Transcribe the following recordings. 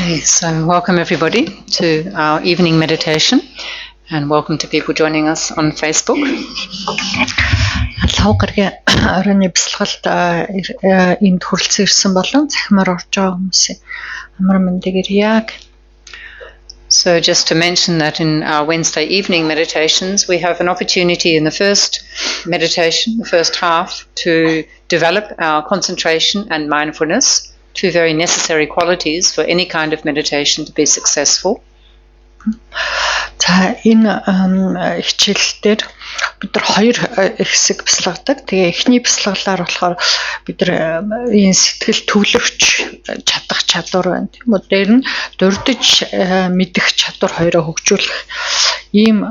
Okay, so welcome everybody to our evening meditation and welcome to people joining us on Facebook. Лаугаргийн оройны бясалгалд энд хүрэлцэн ирсэн болон захимаар орж байгаа хүмүүсийн амар мэндийг ирье. So just to mention that in our Wednesday evening meditations, we have an opportunity in the first meditation, the first half, to develop our concentration and mindfulness, two very necessary qualities for any kind of meditation to be successful. За энэ хичээлээр бид нар хоёр хэсэг бясалгадаг. Тэгээ эхний бясалгалаар болохоор бид нар энэ сэтгэл төвлөрч чадах чадвар байна. Тийм үү? Дээр нь дурдж мэдэх чадвар хоёроо хөгжүүлэх ийм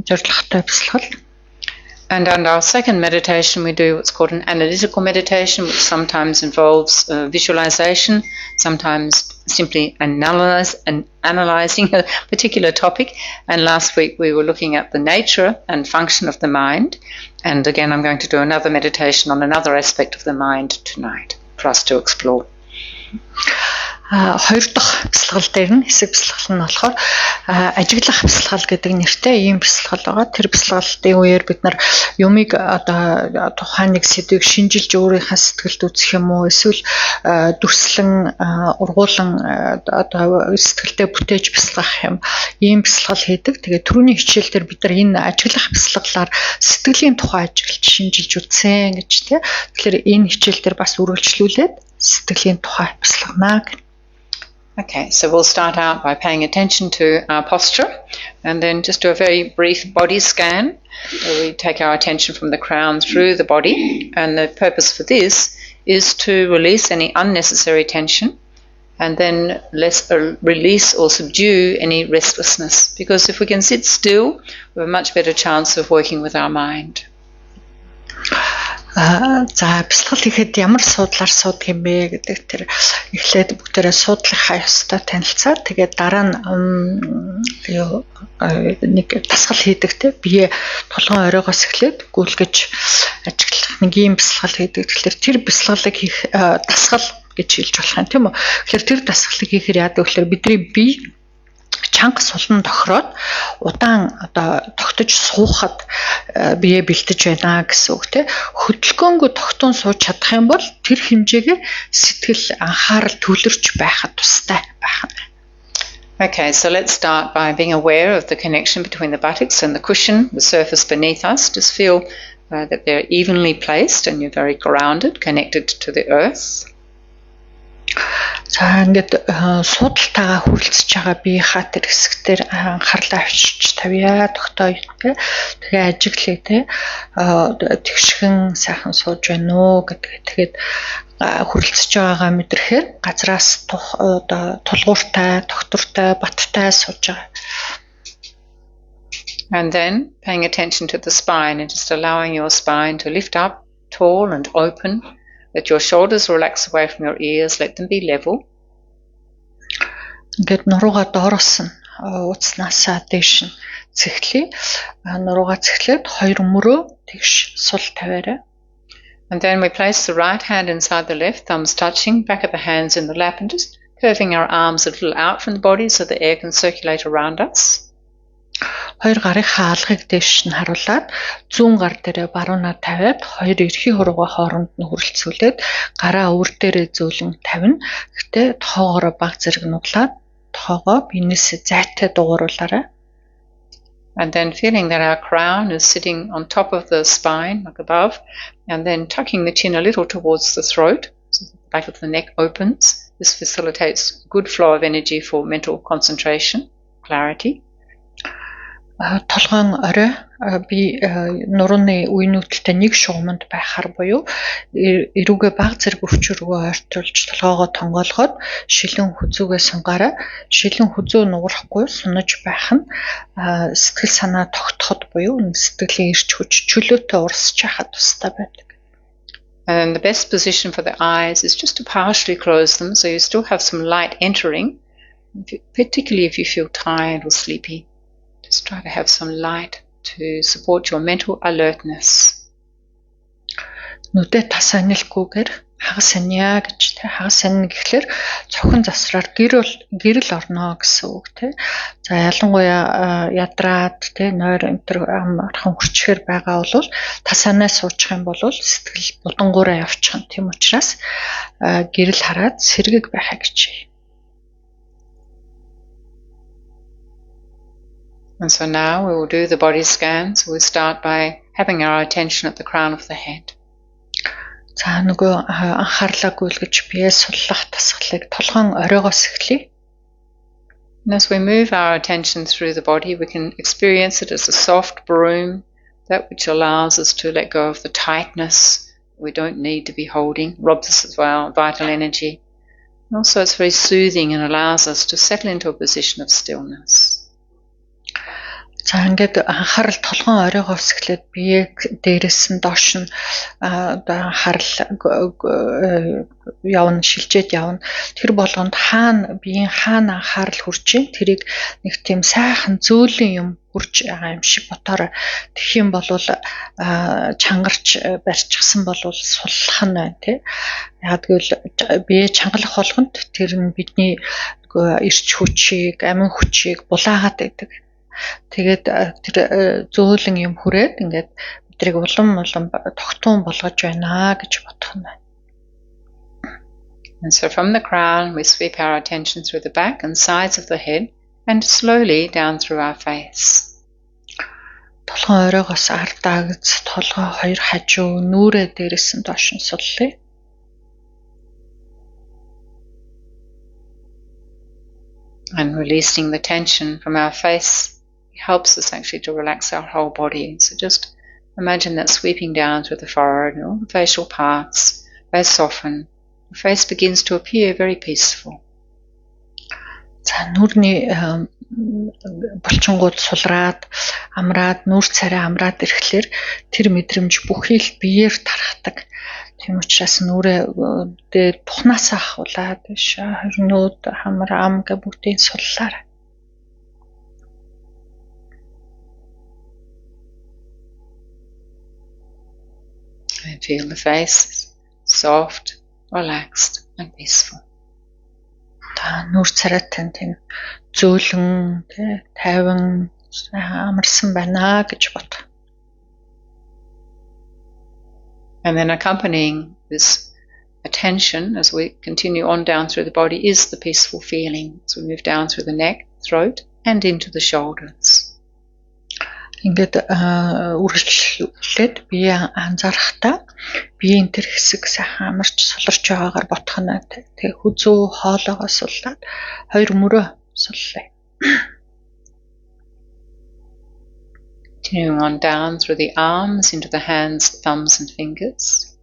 зорилготой бясалгал. And on our second meditation, we do what's called an analytical meditation, which sometimes involves visualization, sometimes simply analyzing a particular topic. And last week we were looking at the nature and function of the mind. And again, I'm going to do another meditation on another aspect of the mind tonight for us to explore. Хоёр дахь бясалгал дээр нь хэсэг бясалгал нь болохоор ажиглах бясалгал гэдэг нэртэй ийм бясалгал байгаа. Тэр бясалгалтын үеэр бид нар юмыг одоо тухайн нэг сэдвийг шинжилж өөрийнхөө сэтгэлд үзэх юм уу эсвэл дүрслэн ургуулan одоо сэтгэлдээ бүтээж бясалгах юм. Ийм бясалгал хийдэг. Тэгээ түрүүний хичээл дээр бид нар энэ ажиглах бясалгалаар сэтгэлийн тухай ажиглаж шинжилж үзсэн гэж тийм. Тэгэхээр энэ хичээл дээр бас үргэлжлүүлээд сэтгэлийн тухай бясалганаа. Okay, so we'll start out by paying attention to our posture and then just do a very brief body scan where we take our attention from the crown through the body, and the purpose for this is to release any unnecessary tension and then release or subdue any restlessness, because if we can sit still, we have a much better chance of working with our mind. За бясалгал хийхэд ямар суудлаар суудаг юм бэ гэдэг тэр эхлээд бүгдээрээ суудлахаа ёстой танилцаад тэгээд дараа нь нэг дасгал хийдэг те бие толгойн оройгоос эхлээд гүйлгэж ажиглах нэг ийм бясалгал хийдэг. Тэгэхээр тэр бясалгалыг хийх дасгал гэж хэлж болох юм тийм үү. Тэгэхээр тэр дасгалыг хийхээр яадаг вэ гэхээр бидний бие чанга сулн тохироод удаан одоо тогтож суухад бие бэлтэж байна гэсэн үг тийм. Хөдөлгөөнгөө тогтун сууж чадах юм бол тэр хэмжээгээр сэтгэл анхаарал төвлөрч байхад тустай байх нь. Okay, so let's start by being aware of the connection between the buttocks and the cushion, the surface beneath us. Just feel that they're evenly placed and you're very grounded, connected to the earth. За ингээд суудалтайгаа хүрэлцэж байгаа биеийнхаа тэр хэсгээр анхаарлаа авчирч тавья тогтооё тий. Тэгээ ажиглая тий. Тэгшхэн сайхан сууж байна уу гэдгээ тэгээд хүрэлцэж байгаагаа мэдрэхээр газраас тулгууртай, доктортай, баттай сууж байгаа. And then paying attention to the spine and just allowing your spine to lift up tall and open. Let your shoulders relax away from your ears, let them be level. Ингээд нуруугаа доороос нь утаснасаа дээш нь цэхлэе. Нуруугаа цэхлээд хоёр мөрөө тэгш сул тавиарай. And then we place the right hand inside the left, thumbs touching, back of the hands in the lap, and just curving our arms a little out from the body so the air can circulate around us. Хоёр гарын хаалгыг дээш нь харуулад зүүн гар дээрээ баруунаа тавиад хоёр эрхий хуруугаа хооронд нь хүрэлцүүлээд гараа өвөр дээрээ зөөлөн тавина. Гэтэ тоогоороо баг зэрэг нуглаад тоогоо биенээсээ зайтай дугууруулаарай. And then feeling that our crown is sitting on top of the spine, like above, and then tucking the chin a little towards the throat, so the back of the neck opens. This facilitates good flow of energy for mental concentration, clarity. Толгойн орой би нурууны үе нүүдэлтэй нэг шугамд байхаар буюу эрүүгээ баг зэрэг өвчөр рүү ойртуулж толгоогоо тонгоолгоод шилэн хүзүүгээ сунгаарай. Шилэн хүзүү нуурахгүй сунаж байх нь сэтгэл санаа тогтоход буюу сэтгэлийн эрч хүч чөлөөтэй урсч яхад тустай байдаг. And the best position for the eyes is just to partially close them so you still have some light entering, particularly if you feel tired or sleepy. Just try to have some light to support your mental alertness. нүдэ тас анилгүйгээр хагас санья гэж тэ хагас саньна гэхлээр цохон засраар гэрэл орно гэсэн үг тэ. За ялангуяа ядраад тэ нойр энтер амархан хүрчээр байгаа бол тас санаа суучих юм бол сэтгэл будангуураа явчих юм. Тийм учраас гэрэл хараад сэргэг байхаа гэж. And so now we will do the body scans. We'll start by having our attention at the crown of the head. За нөгөө анхаарлаа гүйлгэж бие суллах тасгалыг толгоон оройгоос эхлэе. And as we move our attention through the body, we can experience it as a soft broom, that which allows us to let go of the tightness we don't need to be holding, robs us of our vital energy. And also it's very soothing and allows us to settle into a position of stillness. За ингээд анхаарал толгоон оройгоос эхлээд бие дээрээс нь доош нь анхаарал явна, шилжээд явна. Тэр болгонд биеийн хаана анхаарал хүрч ийн тэрийг нэг тийм сайхан зөөлөн юм хүрч байгаа юм шиг ботоор тэгэх юм бол чангарч барьчихсан бол суллах нь байна тий. Яг тэгвэл бие чангалах болгонд тэр нь бидний эрч хүчийг, амин хүчийг булаагаад байдаг. Тэгээд тэр зөөлөн юм хүрээд ингээд бидрийг улам тогтун болгож байна гэж бодох нь. And so from the crown we sweep our attention through the back and sides of the head and slowly down through our face. Толгойн оройгоос ардаагц толгой хоёр хажуу нүрээ дээрээс нь доош нь суллая. And releasing the tension from our face helps us actually to relax our whole body. So just imagine that sweeping down through the forehead and all the facial parts, they soften. The face begins to appear very peaceful. За нүрний булчингууд сулраад, амраад, нүр царай амраад ирэхлээр тэр мэдрэмж бүхий л биеэр тархдаг. Тийм учраас нүрээ тухнаасаа ахуулаад нүд, хамар, ам гэх бүгдийг суллаарай. And feel the face soft, relaxed and peaceful. Та нүр царайтай тийм зөөлөн, тайван амарсан байна гэж бод. And then accompanying this attention as we continue on down through the body is the peaceful feeling. So we move down through the neck, throat and into the shoulders. Ингээд үргэлжлүүлээд бие анзаарахтаа биеийн тэр хэсэг сайхан амарч суларч байгаагаар бодох нь тэг хүзүү хоолоогоо суллаад хоёр мөрөө суллаа. Continuing on down through the arms into the hands, thumbs and fingers.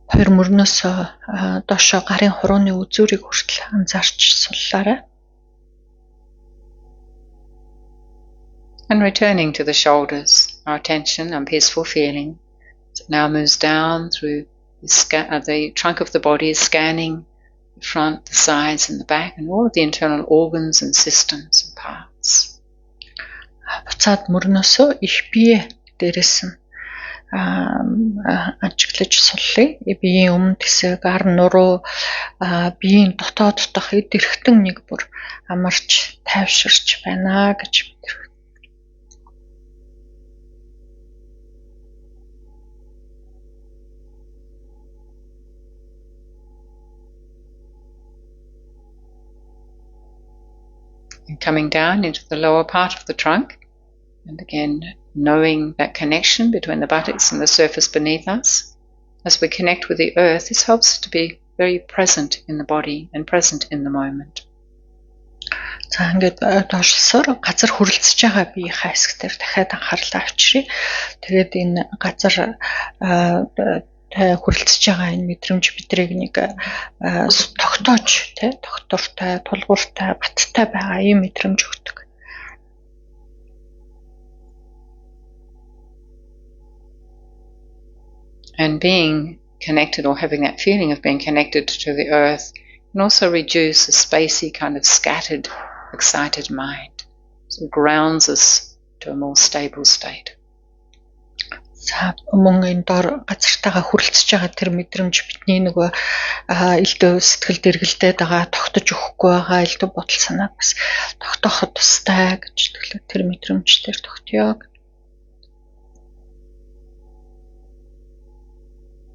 Хоёр мөрнөөс доошо гарын хурууны үзүүрийг хүртэл анзаарч суллаарай. And returning to the shoulders, our attention and peaceful feeling. So it now moves down through the trunk of the body, scanning the front, the sides and the back and all of the internal organs and systems and parts. Буцаад мөрнөөсөө их бие дээрээс нь ажиглаж суллая. Биеийн өмнө хэсэг, ар нуруу, биеийн дотоод дох эд эрхтэн нэг бүр амарч, тайвширч байна гэж мэдэрв. And coming down into the lower part of the trunk, and again knowing that connection between the buttocks and the surface beneath us. As we connect with the earth, this helps us to be very present in the body and present in the moment. За ингээд доошлосоор газар хөрөлцөж байгаа биеийнхээ хэсгээр дахиад анхаарлаа авчиръя. Тэгээд энэ газар хөрөлцөж байгаа энэ мэдрэмж бидрийг нэг тогтоож доктортай, тулгууртай, баттай байгаа ийм мэдрэмж өгдөг. And being connected or having that feeling of being connected to the earth can also reduce a spacey kind of scattered, excited mind. So it grounds us to a more stable state. За мөн энэ доор газартаагаа хүрэлцэж байгаа тэр мэдрэмж бидний нөгөө элдв сэтгэлд эргэлдээд байгаа тогтож өгөхгүй байгаа элдв бодол санааг бас тогтооход тустай гэж тэгэхээр тэр мэдрэмж дээр тогтъё.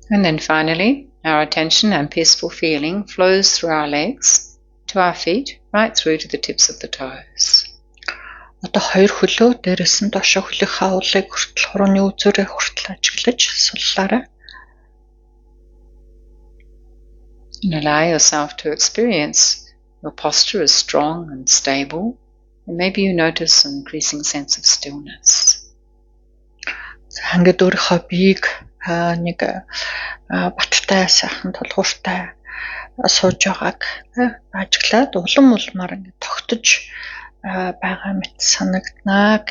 And then finally, our attention and peaceful feeling flows through our legs to our feet, right through to the tips of the toes. Одоо хоёр хөлөө дээрээс нь доошо хөлөх хаалыг хүртэл хурууны үзүүрээ хүртэл ажиглаж суллаарай. And allow yourself to experience your posture as strong and stable, and maybe you notice an increasing sense of stillness. За ингээд өөрийнхөө биеийг нэг баттай сайхан толгууртай сууж байгааг ажиглаад улам улмаар ингээд тогтож байгаа мэт санагданаа.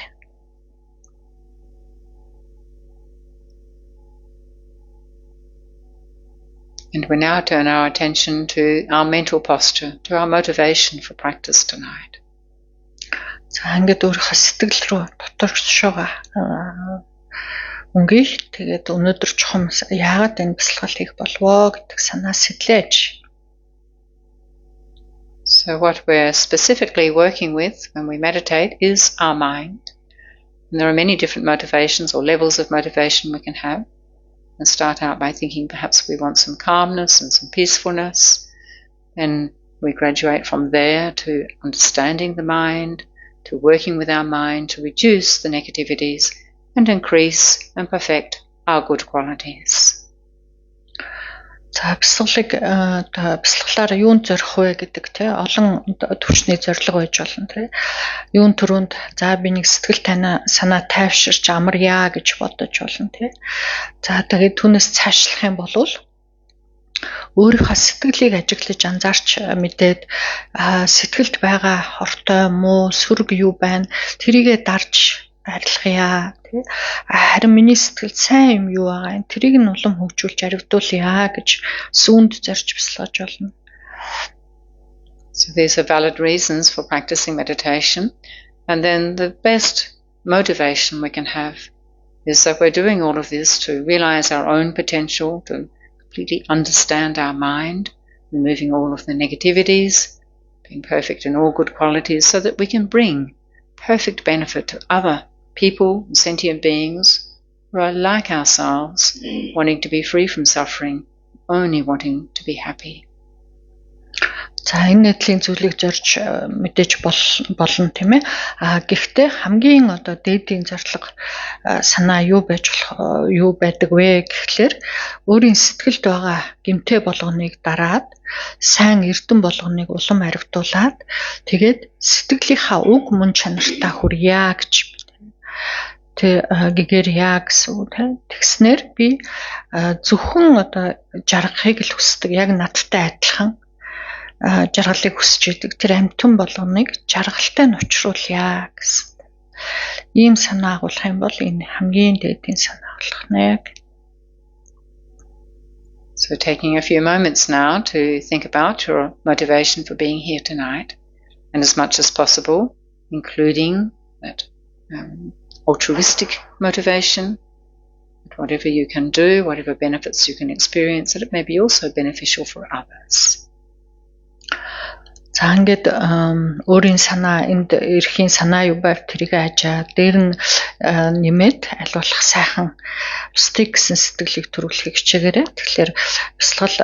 And we now turn our attention to our mental posture, to our motivation for practice tonight. За ингээд өөрийнхөө сэтгэл рүү доторшоогоо өнгөй тэгээд өнөөдөр чухам яагаад энэ бясалгал хийх болвоо гэдэг санаа сэтлээж. So what we're specifically working with when we meditate is our mind. And there are many different motivations or levels of motivation we can have. And start out by thinking perhaps we want some calmness and some peacefulness. Then we graduate from there to understanding the mind, to working with our mind to reduce the negativities and increase and perfect our good qualities. За бясалгалаар юунд зорих вэ гэдэг те олон төвчний зорилго байж болно те. Юун төрөнд за би нэг сэтгэл санаа тайвширч амарья гэж бодож болно те. За тэгээд түүнээс цаашлах юм бол өөрийнхөө сэтгэлийг ажиглаж анзаарч мэдээд сэтгэлд байгаа хортой муу сүрэг юу байна тэрийгэ дарж арилгая тий харин миний сэтгэлд сайн юм юу байгаа энэ тэрийг нь улам хөгжүүлж аривдуулъя гэж сүүнд зорж бясалгаж болно. So these are valid reasons for practicing meditation, and then the best motivation we can have is that we're doing all of this to realize our own potential, to completely understand our mind, removing all of the negativities, being perfect in all good qualities so that we can bring perfect benefit to other people, sentient beings who are like ourselves, wanting to be free from suffering, only wanting to be happy. За энэ нэлийн зүйлийг зорж мэдээж болно тийм ээ. Гэхдээ хамгийн одоо дээдийн зорилго санаа юу байдаг вэ гэхлээр өөрийн сэтгэлд байгаа гэмтэй болгоныг дараад сайн эрдэм болгоныг улам аривдуулаад тэгээд сэтгэлийнхаа уг мөн чанартаа хүрье гэж гэгэрья гэсэн үг тийм. Тэгснээр би зөвхөн одоо жаргахыг л хүсдэг яг надтай адилхан жаргалыг хүсэж идэг тэр амьтан болгоныг жаргалтай нь учруулъя гэсэн. Ийм санаа агуулах юм бол энэ хамгийн дээдийн санаа болох нэ. So taking a few moments now to think about your motivation for being here tonight, and as much as possible, including that altruistic motivation, that whatever you can do, whatever benefits you can experience, that it may be also beneficial for others. За ингээд өөрийн санаа энд эрхийн санаа юу байв тэрийг ажаа дээр нь нэмээд аль болох сайхан бусдыг гэсэн сэтгэлийг төрүүлэхийг хичээгээрэй. Тэгэхээр бясалгал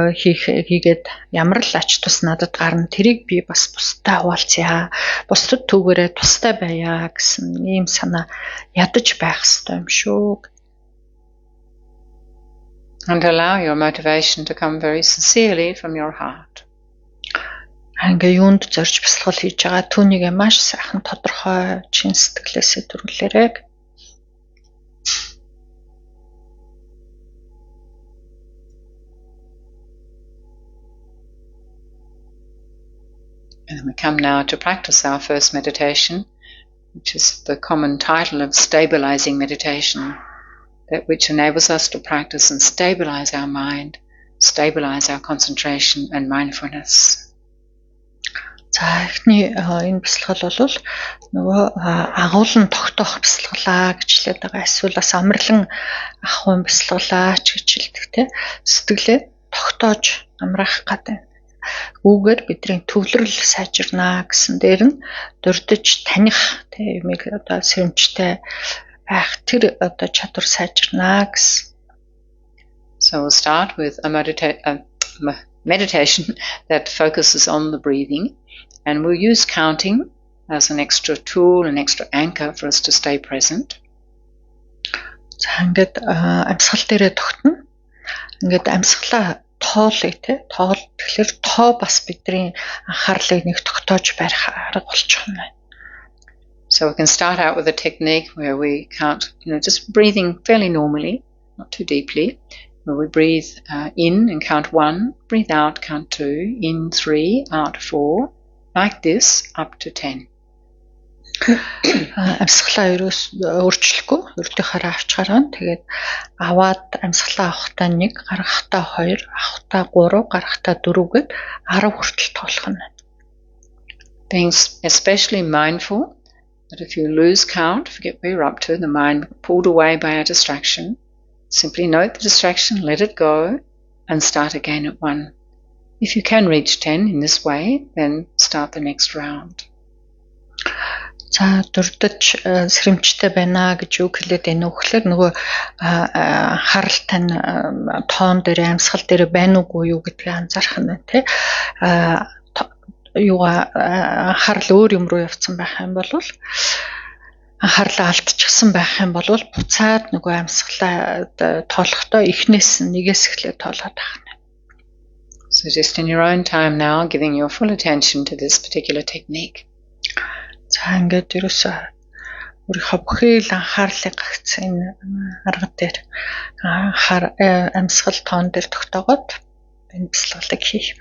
хийгээд ямар л ач тус надад гарна тэрийг би бас бусдад хуваалцъя. Бусдад түгээрээ тустай байя гэсэн ийм санаа ядаж байх ёстой юм шүү. And allow your motivation to come very sincerely from your heart. Ингээ юунд зорж бясалгал хийж байгаа түүнийг маш сайхан тодорхой чин сэтгэлээсээ төрүүлээрэй. And we come now to practice our first meditation, which is the common title of stabilizing meditation, that which enables us to practice and stabilize our mind, stabilize our concentration and mindfulness. За эхний энэ бясалгал бол нөгөө агуулн тогтоох бясалгалаа гэж хэлээд байгаа. Эсвэл бас амарлан ахуйн бясалгалаа ч гэж хэлдэг тийм. Сэтгэлээ тогтоож амраах гэдэг. Үүгээр бидний төвлөрөл сайжирнаа гэсэн дээр нь дурдж таних тийм юмыг одоо сэрэмжтэй байх тэр одоо чадвар сайжирнаа гэсэн. So we'll start with a meditation that focuses on the breathing, and we'll use counting as an extra tool, an extra anchor for us to stay present. За ингээд амьсгал дээрээ тогтно. Ингээд амьсгалаа тоолъё тий. Тоол тэгэхээр тоо бас бидний анхаарлыг нэг тогтоож барих арга болчих юм байна. So we can start out with a technique where we count, just breathing fairly normally, not too deeply. Where we breathe in and count 1, breathe out, count 2, in 3, out 4, like this up to 10. Амьсгалаа өөрчлөхгүй өртөөхөөр авч гаргана. Тэгээд аваад амьсгалаа авахтаа 1, гаргахтаа 2, авахтаа 3, гаргахтаа 4 гэд 10 хүртэл тоолох нь. Being especially mindful that if you lose count, forget where you're up to, the mind pulled away by a distraction, simply note the distraction, let it go, and start again at 1. If you can reach 10 in this way, then start the next round. За дурдж сэрэмжтэй байна гэж үг хэлээд энэ үгээр нөгөө анхааралтай нь тоон дээр амьсгал дээр байна уугүй юу гэдгийг анзаарах нь тий. Анхаарал өөр юм руу явцсан байх юм бол анхаарлаа алдчихсан байх юм бол буцаад нөгөө амьсгалаа тоолохдоо эхнээс нэгээс эхлээд тоолоод байна. So just in your own time now, giving your full attention to this particular technique. За ингээд ерөөсөө өөрийнхөө бүхий л анхаарлыг гагцсан энэ арга дээр амьсгал тоон дээр тогтоогоод энэ бясалгалыг хийх.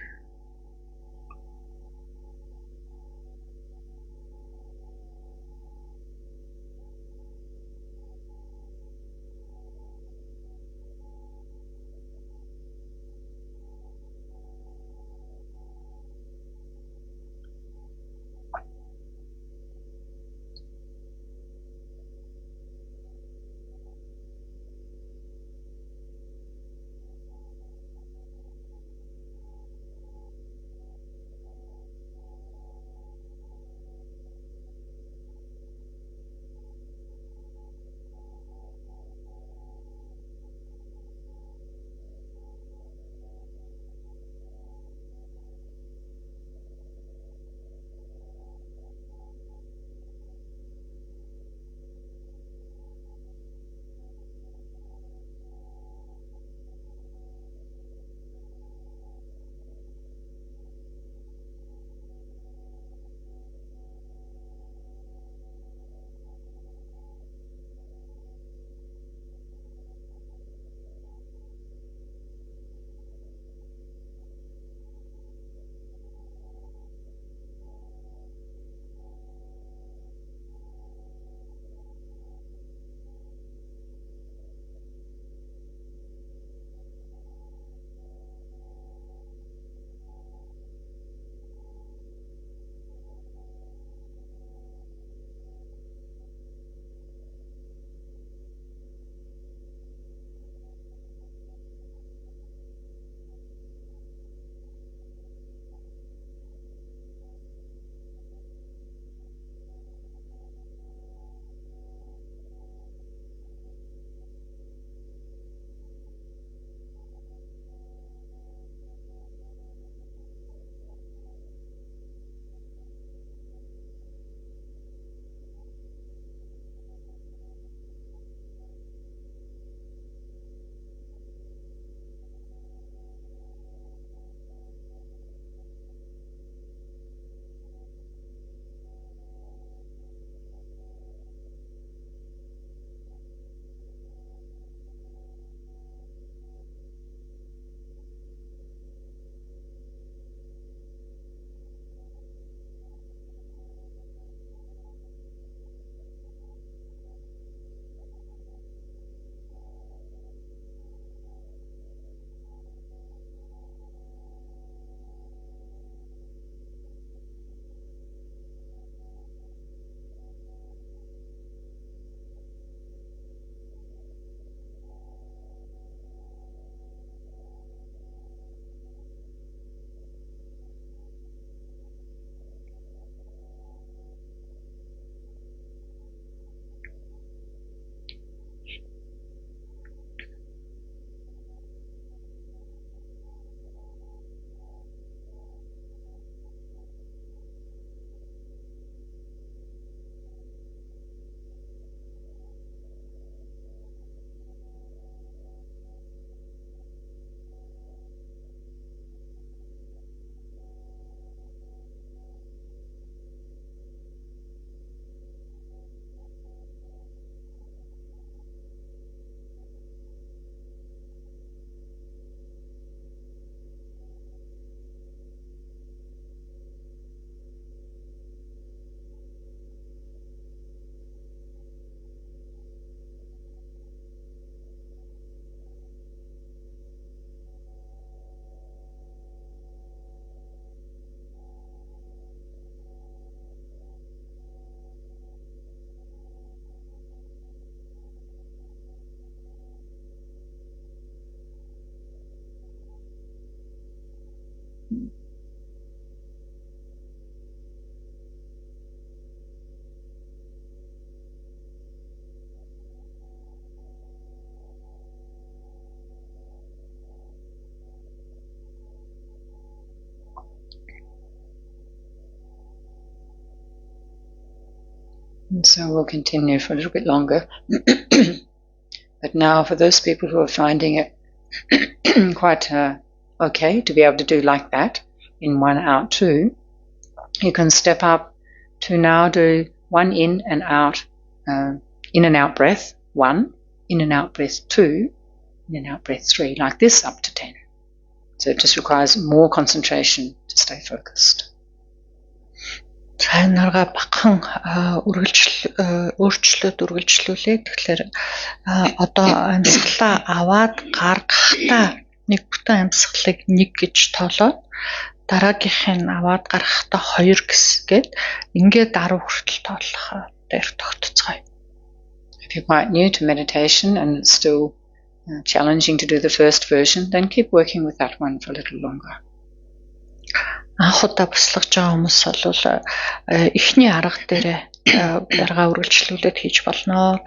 And so we'll continue for a little bit longer. But now for those people who are finding it quite okay to be able to do like that, in 1, out 2, you can step up to now do 1 in and out breath 1, in and out breath 2, in and out breath 3, like this up to 10. So it just requires more concentration to stay focused. Цайнарга бахан үргэлжлүүлээ. Тэгэхээр одоо амьсгалаа аваад гаргахдаа нэг бүтэн амьсгалыг 1 гэж тоолоод дараагийнхыг аваад гаргахдаа 2 гэсгээд ингээд 10 хүртэл тоолох дээр тогтцгоё. If you're quite new to meditation and it's still challenging to do the first version, then keep working with that one for a little longer. Анх удаа бясалгаж байгаа хүмүүс бол эхний арга дээрээ дараагаа үргэлжлүүлээд хийж болно.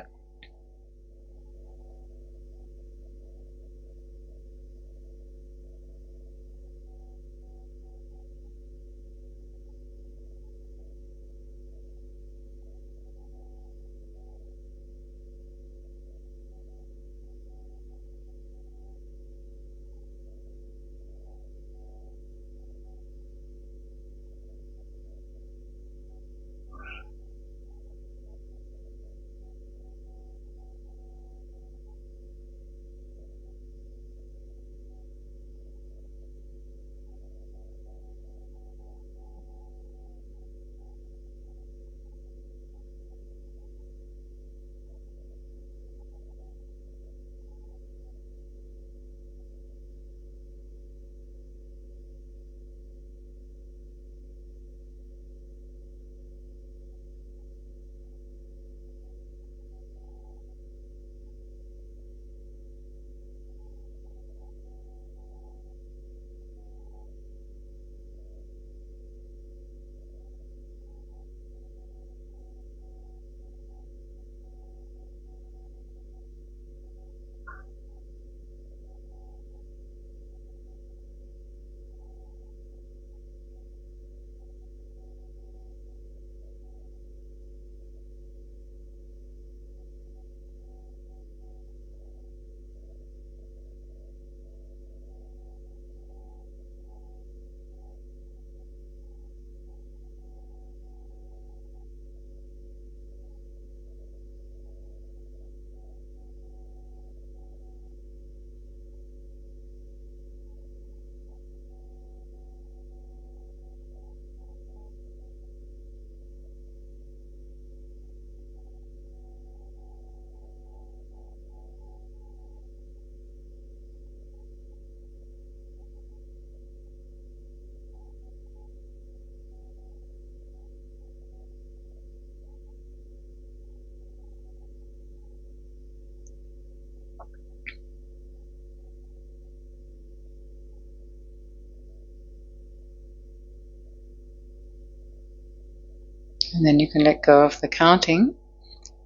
And then you can let go of the counting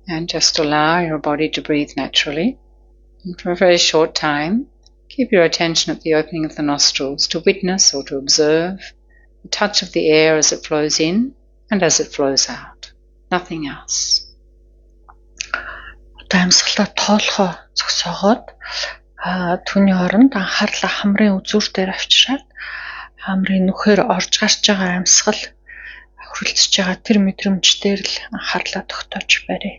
and just allow your body to breathe naturally. And for a very short time, keep your attention at the opening of the nostrils to witness or to observe the touch of the air as it flows in and as it flows out. Nothing else. Одоо амьсгалаа тоолохоо зогсоогоод түүний оронд анхаарлаа хамрын үзүүр дээр авчираад хамрын нүхээр орж гарч байгаа амьсгал хөрөлдөж байгаа тэр мэдрэмжээр л анхаарлаа тогтоож барья.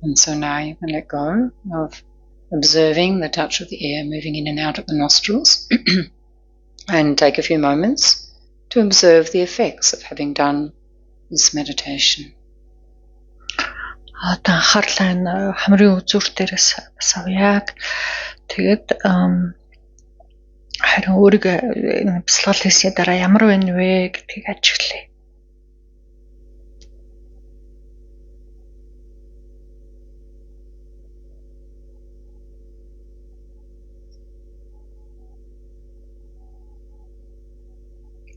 And so now you can let go of observing the touch of the air moving in and out of the nostrils and take a few moments to observe the effects of having done this meditation. Одоо анхаарлаа энэ хамрын үзүүр дээрээс бас авъяг. Тэгээд харин өөрийгөө энэ бясалгал хийсний дараа ямар байна вэ гэдгийг ажиглая.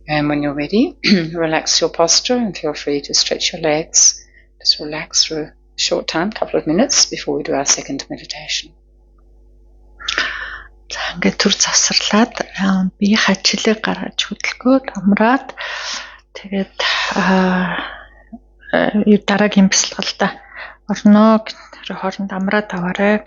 And when you're ready, relax your posture and feel free to stretch your legs. Just relax for a short time, couple of minutes before we do our second meditation. За ингээд төр засарлаад бие хачлыг гаргаж хөдөлгөөд амраад тэгээд дараагийн бясалгалда орно гэх хооронд амраад аваарай.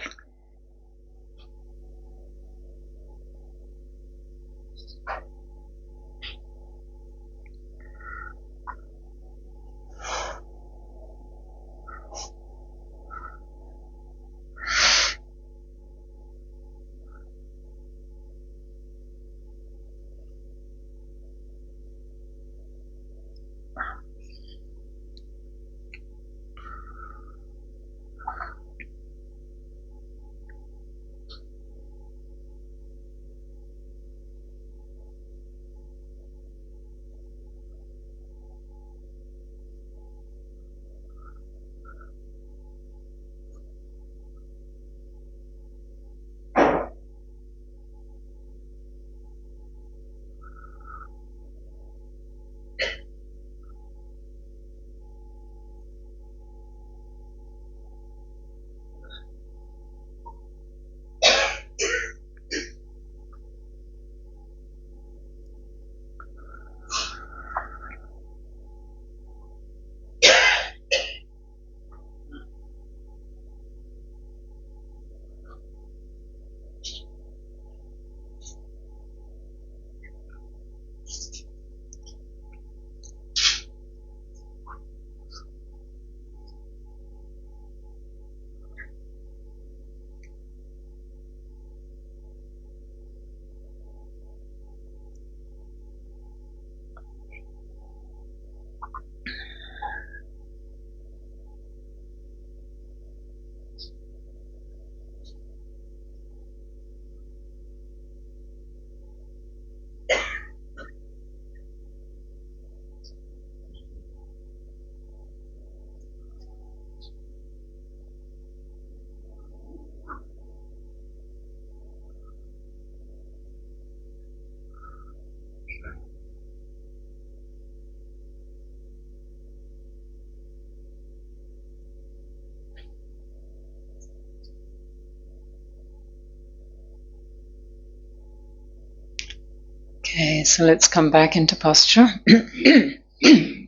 Okay, so let's come back into posture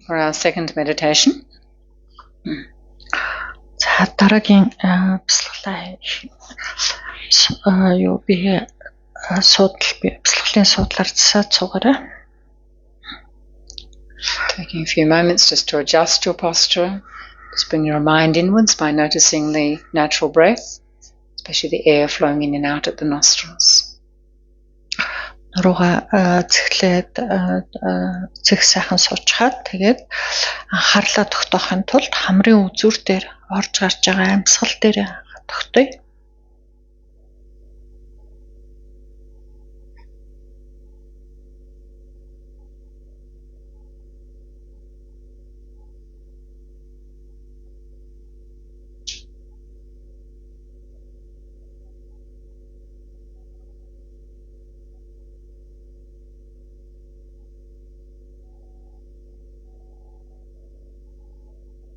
for our second meditation. За дараагийн бясалгалаа бие бясалгалын суудлаар засаад суугаарай. Taking a few moments just to adjust your posture. Just bring your mind inwards by noticing the natural breath, especially the air flowing in and out at the nostrils. Рууга цэглээд цэг сайхан суучгаад тэгээд анхаарлаа тогтоохын тулд хамрын үзүүр дээр орж гарч байгаа амьсгал дээр тогтъё.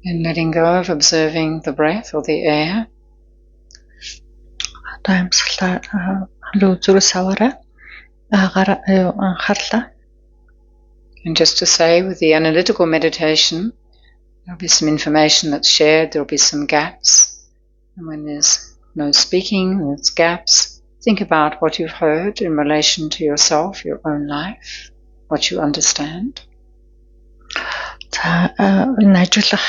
And letting go of observing the breath or the air. Одоо амьсгалаа хамрын үзүүрээс аваарай. Анхаарлаа. And just to say, with the analytical meditation, there'll be some information that's shared, there'll be some gaps. And when there's no speaking, there's gaps, think about what you've heard in relation to yourself, your own life, what you understand. За энэ ажиглах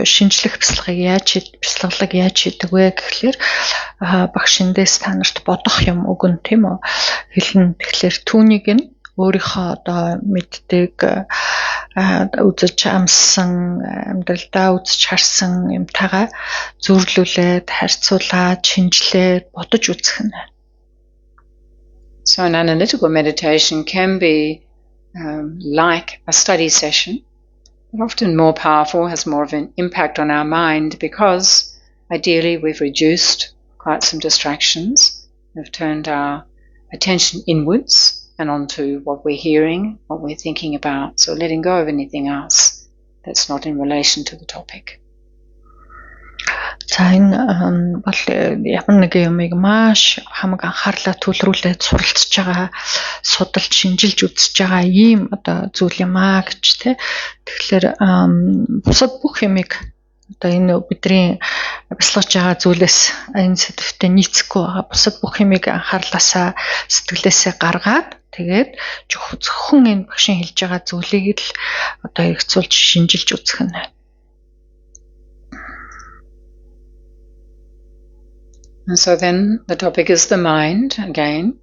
шинжлэх бяцлаглаг яаж хийдэг вэ гэхлээр багш эндээс та нарт бодох юм өгөн тийм үү хэлнэ. Тэгэхээр түүнийг нь өөрийнхөө одоо мэддэг үзэж амссан амьдралдаа үзэж харсан юмтайгаа зөвлөлүүлээд харьцуулаад шинжилээд бодож үзэх нь. So an analytical meditation can be like a study session, but often more powerful, has more of an impact on our mind because ideally we've reduced quite some distractions. We've turned our attention inwards and onto what we're hearing, what we're thinking about, so letting go of anything else that's not in relation to the topic. За энэ бол ямар нэг юмыг маш хамаг анхаарлаа төвлөрүүлээд суралцж байгаа, судалж, шинжилж үзэж байгаа ийм одоо зүйл юм аа гэж тий. Тэгэхээр бусад бүх юмыг одоо энэ бидний бяцлагж байгаа зүйлээс энэ сэдвтэ нийцэхгүй байгаа. Бусад бүх юмыг анхаарлаасаа сэтгэлээсээ гаргаад тэгээд зөвхөн энэ багшийн хэлж байгаа зүйлийг л одоо хэрэгцүүлж шинжилж үзэх нь. And so then the topic is the mind again.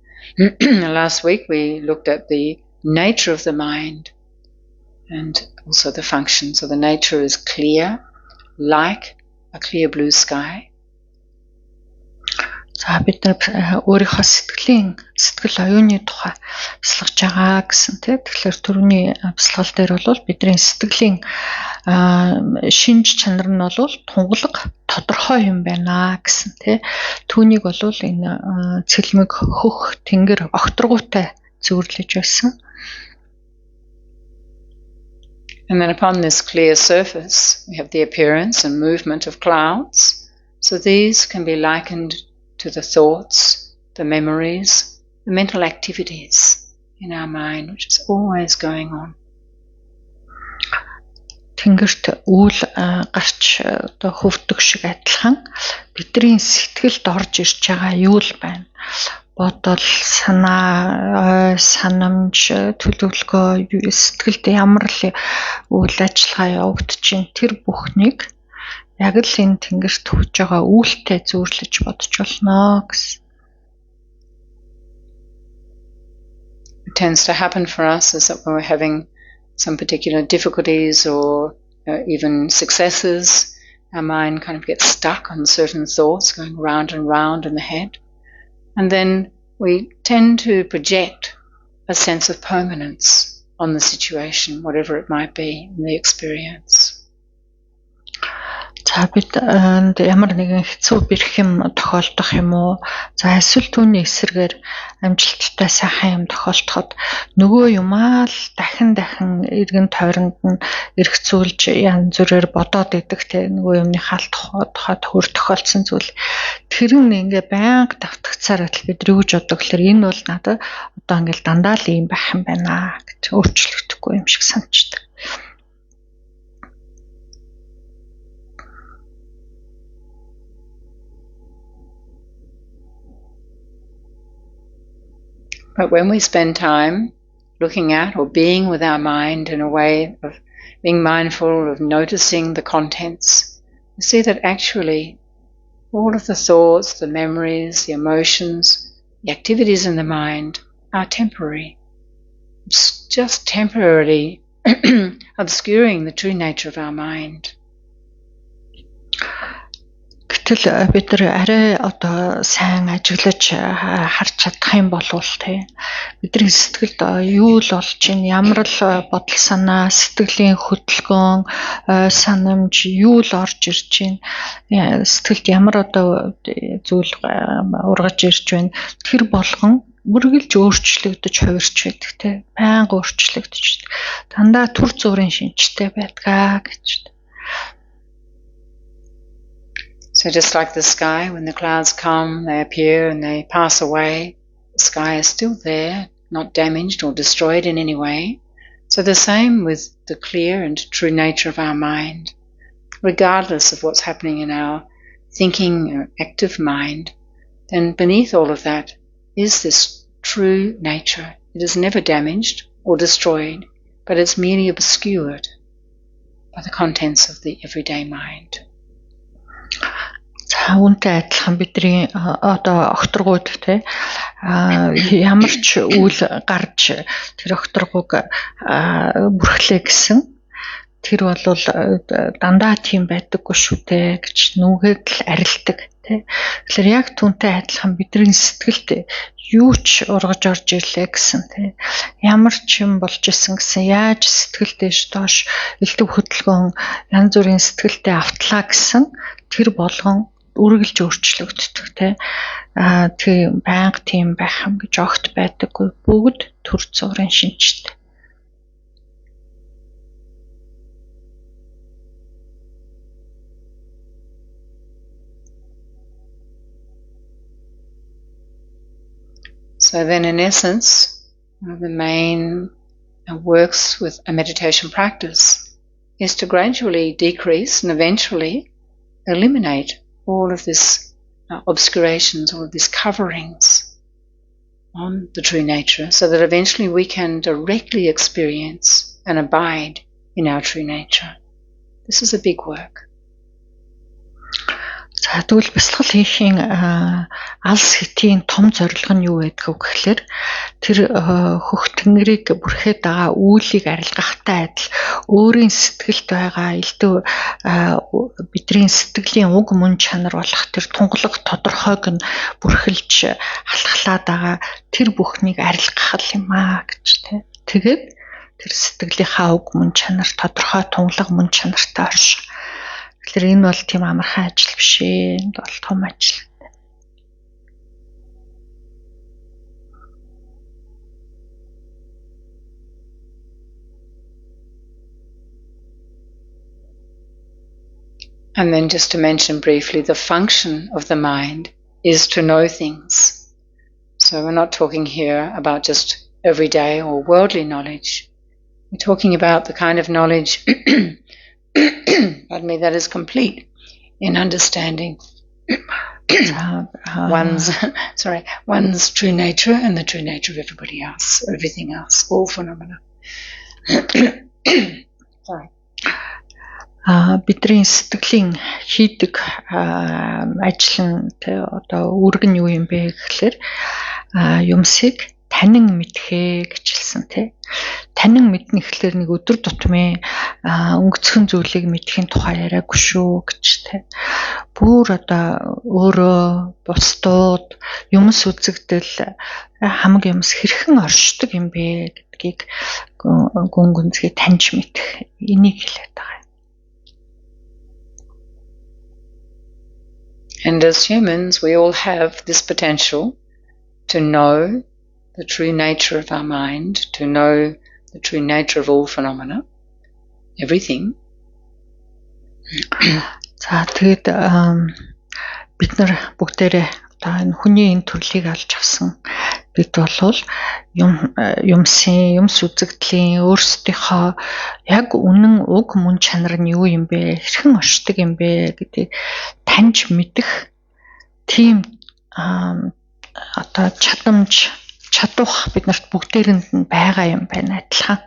Last week we looked at the nature of the mind and also the function. So the nature is clear, like a clear blue sky. За бид өөрийнхөө сэтгэл оюуны тухай бяцлагж байгаа гэсэн тийм. Тэгэхээр түрүүний бяцлал дээр бол бидний сэтгэлийн шинж чанар нь бол тунгалаг тодорхой юм байна гэсэн тийм. Түүнийг бол энэ цэлмэг хөх тэнгэр огторгуутай зөвөрлөж байсан. And then upon this clear surface we have the appearance and movement of clouds. So these can be likened to the thoughts, the memories, the mental activities in our mind, which is always going on. Тэнгэрт үйл гарч одоо хөвдөг шиг адилхан бидний сэтгэлд орж ирж байгаа юу л байна. Бодол, санаа, санамж, төлөвлөгөө, сэтгэлд ямар л үйл ажиллагаа явагдаж байна. Тэр бүхнийг яг л энэ тэнгэрт хүж байгаа үйлтэй зөөрлөж бодож болно гэсэн. What tends to happen for us is that when we're having some particular difficulties or even successes, our mind kind of gets stuck on certain thoughts going round and round in the head. And then we tend to project a sense of permanence on the situation, whatever it might be in the experience. За бид ямар нэгэн хэцүү бэрх юм тохиолдох юм уу? За эсвэл түүний эсрэгээр амжилттай сайхан юм тохиолдоход нөгөө юмаа л дахин эргэн тойронд нь эргцүүлж янз бүрээр бодоод идэг те нөгөө юмныхаа тухай төр тохиолдсон зүйл. Тэр нь ингээ байнга давтагцаар л бид рүүж бодог гэхээр энэ бол надад одоо ингээл дандаа л юм байх юм байна гэж өөрчлөгдөхгүй юм шиг санагддаг. But when we spend time looking at or being with our mind in a way of being mindful of noticing the contents, we see that actually all of the thoughts, the memories, the emotions, the activities in the mind are temporary. It's just temporarily obscuring the true nature of our mind. Гэтэл бид нар арай одоо сайн ажиглаж харж чадах юм болвол те бидний сэтгэлд юу л болж байна, ямар л бодол санаа, сэтгэлийн хөдөлгөөн, санамж юу л орж ирж байна, сэтгэлд ямар одоо зүйл ургаж ирж байна. Тэр болгон үргэлж өөрчлөгдөж хувирч байдаг те байнга өөрчлөгдөж. Дандаа түр зургийн шинжтэй байдгаа гэж. So just like the sky, when the clouds come, they appear and they pass away, the sky is still there, not damaged or destroyed in any way. So the same with the clear and true nature of our mind. Regardless of what's happening in our thinking or active mind, then beneath all of that is this true nature. It is never damaged or destroyed, but it's merely obscured by the contents of the everyday mind. За үүнтэй адилхан бидний одоо огторгууд те ямар ч үйл гарч тэр огторгууг бүрхлээ гэсэн тэр бол дандаа тийм байдаггүй шүү дээ гэж нүгээд л арилдаг тий. Тэгэхээр яг түүнтэй адилхан бидний сэтгэлд юу ч ургаж орж ирлээ гэсэн тий. Ямар ч юм болж исэн гэсэн яаж сэтгэл дээш доош элдв хөдөлгөөн янз бүрийн сэтгэлтэй автлаа гэсэн тэр болгон үргэлж өөрчлөгддөг тий. Тийм байнга тийм байх юм гэж огт байдаггүй бүгд төр зургийн шинжтэй. So then in essence, one of the main works with a meditation practice is to gradually decrease and eventually eliminate all of this obscurations, all of these coverings on the true nature, so that eventually we can directly experience and abide in our true nature. This is a big work. За тэгвэл бясалгал хийхийн алс хэтийн том зорилго нь юу байдг вэ гэхээр тэр хөх тэнгэрийг бүрхээд байгаа үйлийг арилгахтай адил өөрийн сэтгэлд байгаа элдв бидний сэтгэлийн уг мөн чанар болох тэр тунгалаг тодорхойг нь бүрхэлж халахлаад байгаа тэр бүхнийг арилгах юм аа гэж тий. Тэгээд тэр сэтгэлийнхаа уг мөн чанар тодорхой тунгалаг мөн чанартай орших. Тэгэхээр энэ бол тийм амархан ажил биш ээ. Энэ бол том ажил. And then just to mention briefly, the function of the mind is to know things. So we're not talking here about just everyday or worldly knowledge. We're talking about the kind of knowledge pardon me, that is complete in understanding one's true nature and the true nature of everybody else, everything else, all phenomena. Sorry. Бидний сэтгэлийн хийдэг ажил нь одоо үүрэг нь юу юм бэ гэхээр юмсыг танин мэдхээ гэж хэлсэн тий. Танин мэднэ гэхлээр нэг өдөр тутмын өнгөцхөн зүйлийг мэдхийн тухай яриаггүй шүү гэж тий. Бүр одоо өөрөө бусдууд юмс үзэгдэл хамаг юмс хэрхэн оршдог юм бэ гэдгийг гүн гүнзгий таньж мэдэх энийг хэлээд байгаа. And as humans, we all have this potential to know the true nature of our mind, to know the true nature of all phenomena, everything. За тэгээд бид нар бүгдээрээ одоо энэ хүний энэ төрлийг олж авсан бид болвол юмс үзэгдлийн өөрсдийнхөө яг үнэн уг мөн чанар нь юу юм бэ, хэрхэн оршдог юм бэ гэдгийг таньж мэдэх тийм одоо чадвах бид нарт бүгдээрэнд нь байгаа юм байна адилхан.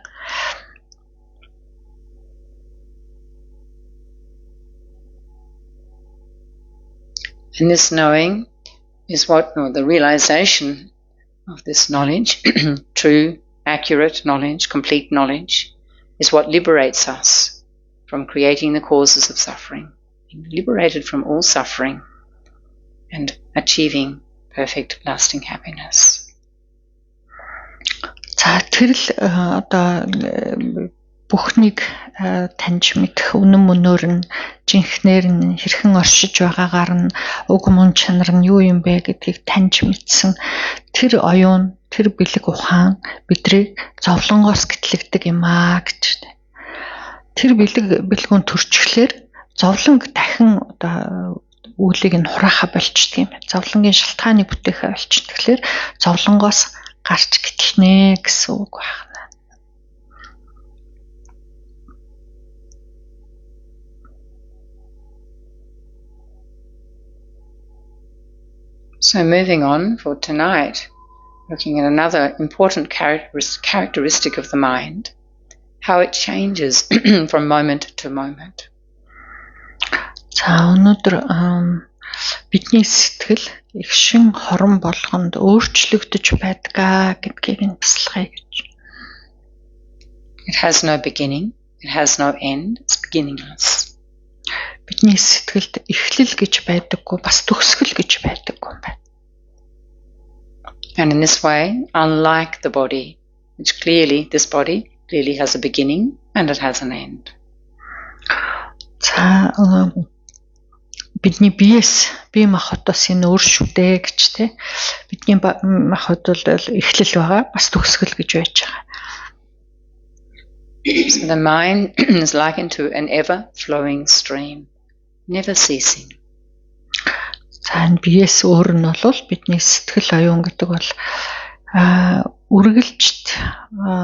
And this knowing is the realization of this knowledge, true, accurate knowledge, complete knowledge, is what liberates us from creating the causes of suffering, being liberated from all suffering and achieving perfect lasting happiness. За тэрл одоо бүхнийг таньж мэдэх үнэн мөнөөр нь жинхнэр нь хэрхэн оршиж байгаагаар нь уг мөн чанар нь юу юм бэ гэдгийг таньж мэдсэн тэр оюун тэр бэлэг ухаан бидрийг зовлонгоос гэтлэгдэг юм аа гэж. Тэр бэлгүүн төрчихлөөр зовлонг дахин одоо үйлийг нь хураахаа болчдөг юм. Зовлонгийн шалтгааны бүтээхэ болчих. Тэгэхээр зовлонгоос гарч гэтлэнэ гэсэн үг байна. So moving on for tonight, looking at another important characteristic of the mind, how it changes from moment to moment. За өнөөдөр бидний сэтгэл их шин хорон болгонд өөрчлөгдөж байдаг гэдгийг нь бясалгая гэж. It has no beginning, it has no end, it's beginningless. Бидний сэтгэлд эхлэл гэж байдаггүй, бас төгсгөл гэж байдаггүй юм байна. And in this way, unlike the body, which this body clearly has a beginning and it has an end. За бидний биеэс бие махбодоос энэ өөр шүү дээ гэж те. Бидний махбод бол эхлэл байгаа, бас төгсгөл гэж байж байгаа. So the mind is likened to an ever-flowing stream, never ceasing. За энэ биеэс өөр нь бол бидний сэтгэл оюун гэдэг бол үргэлжт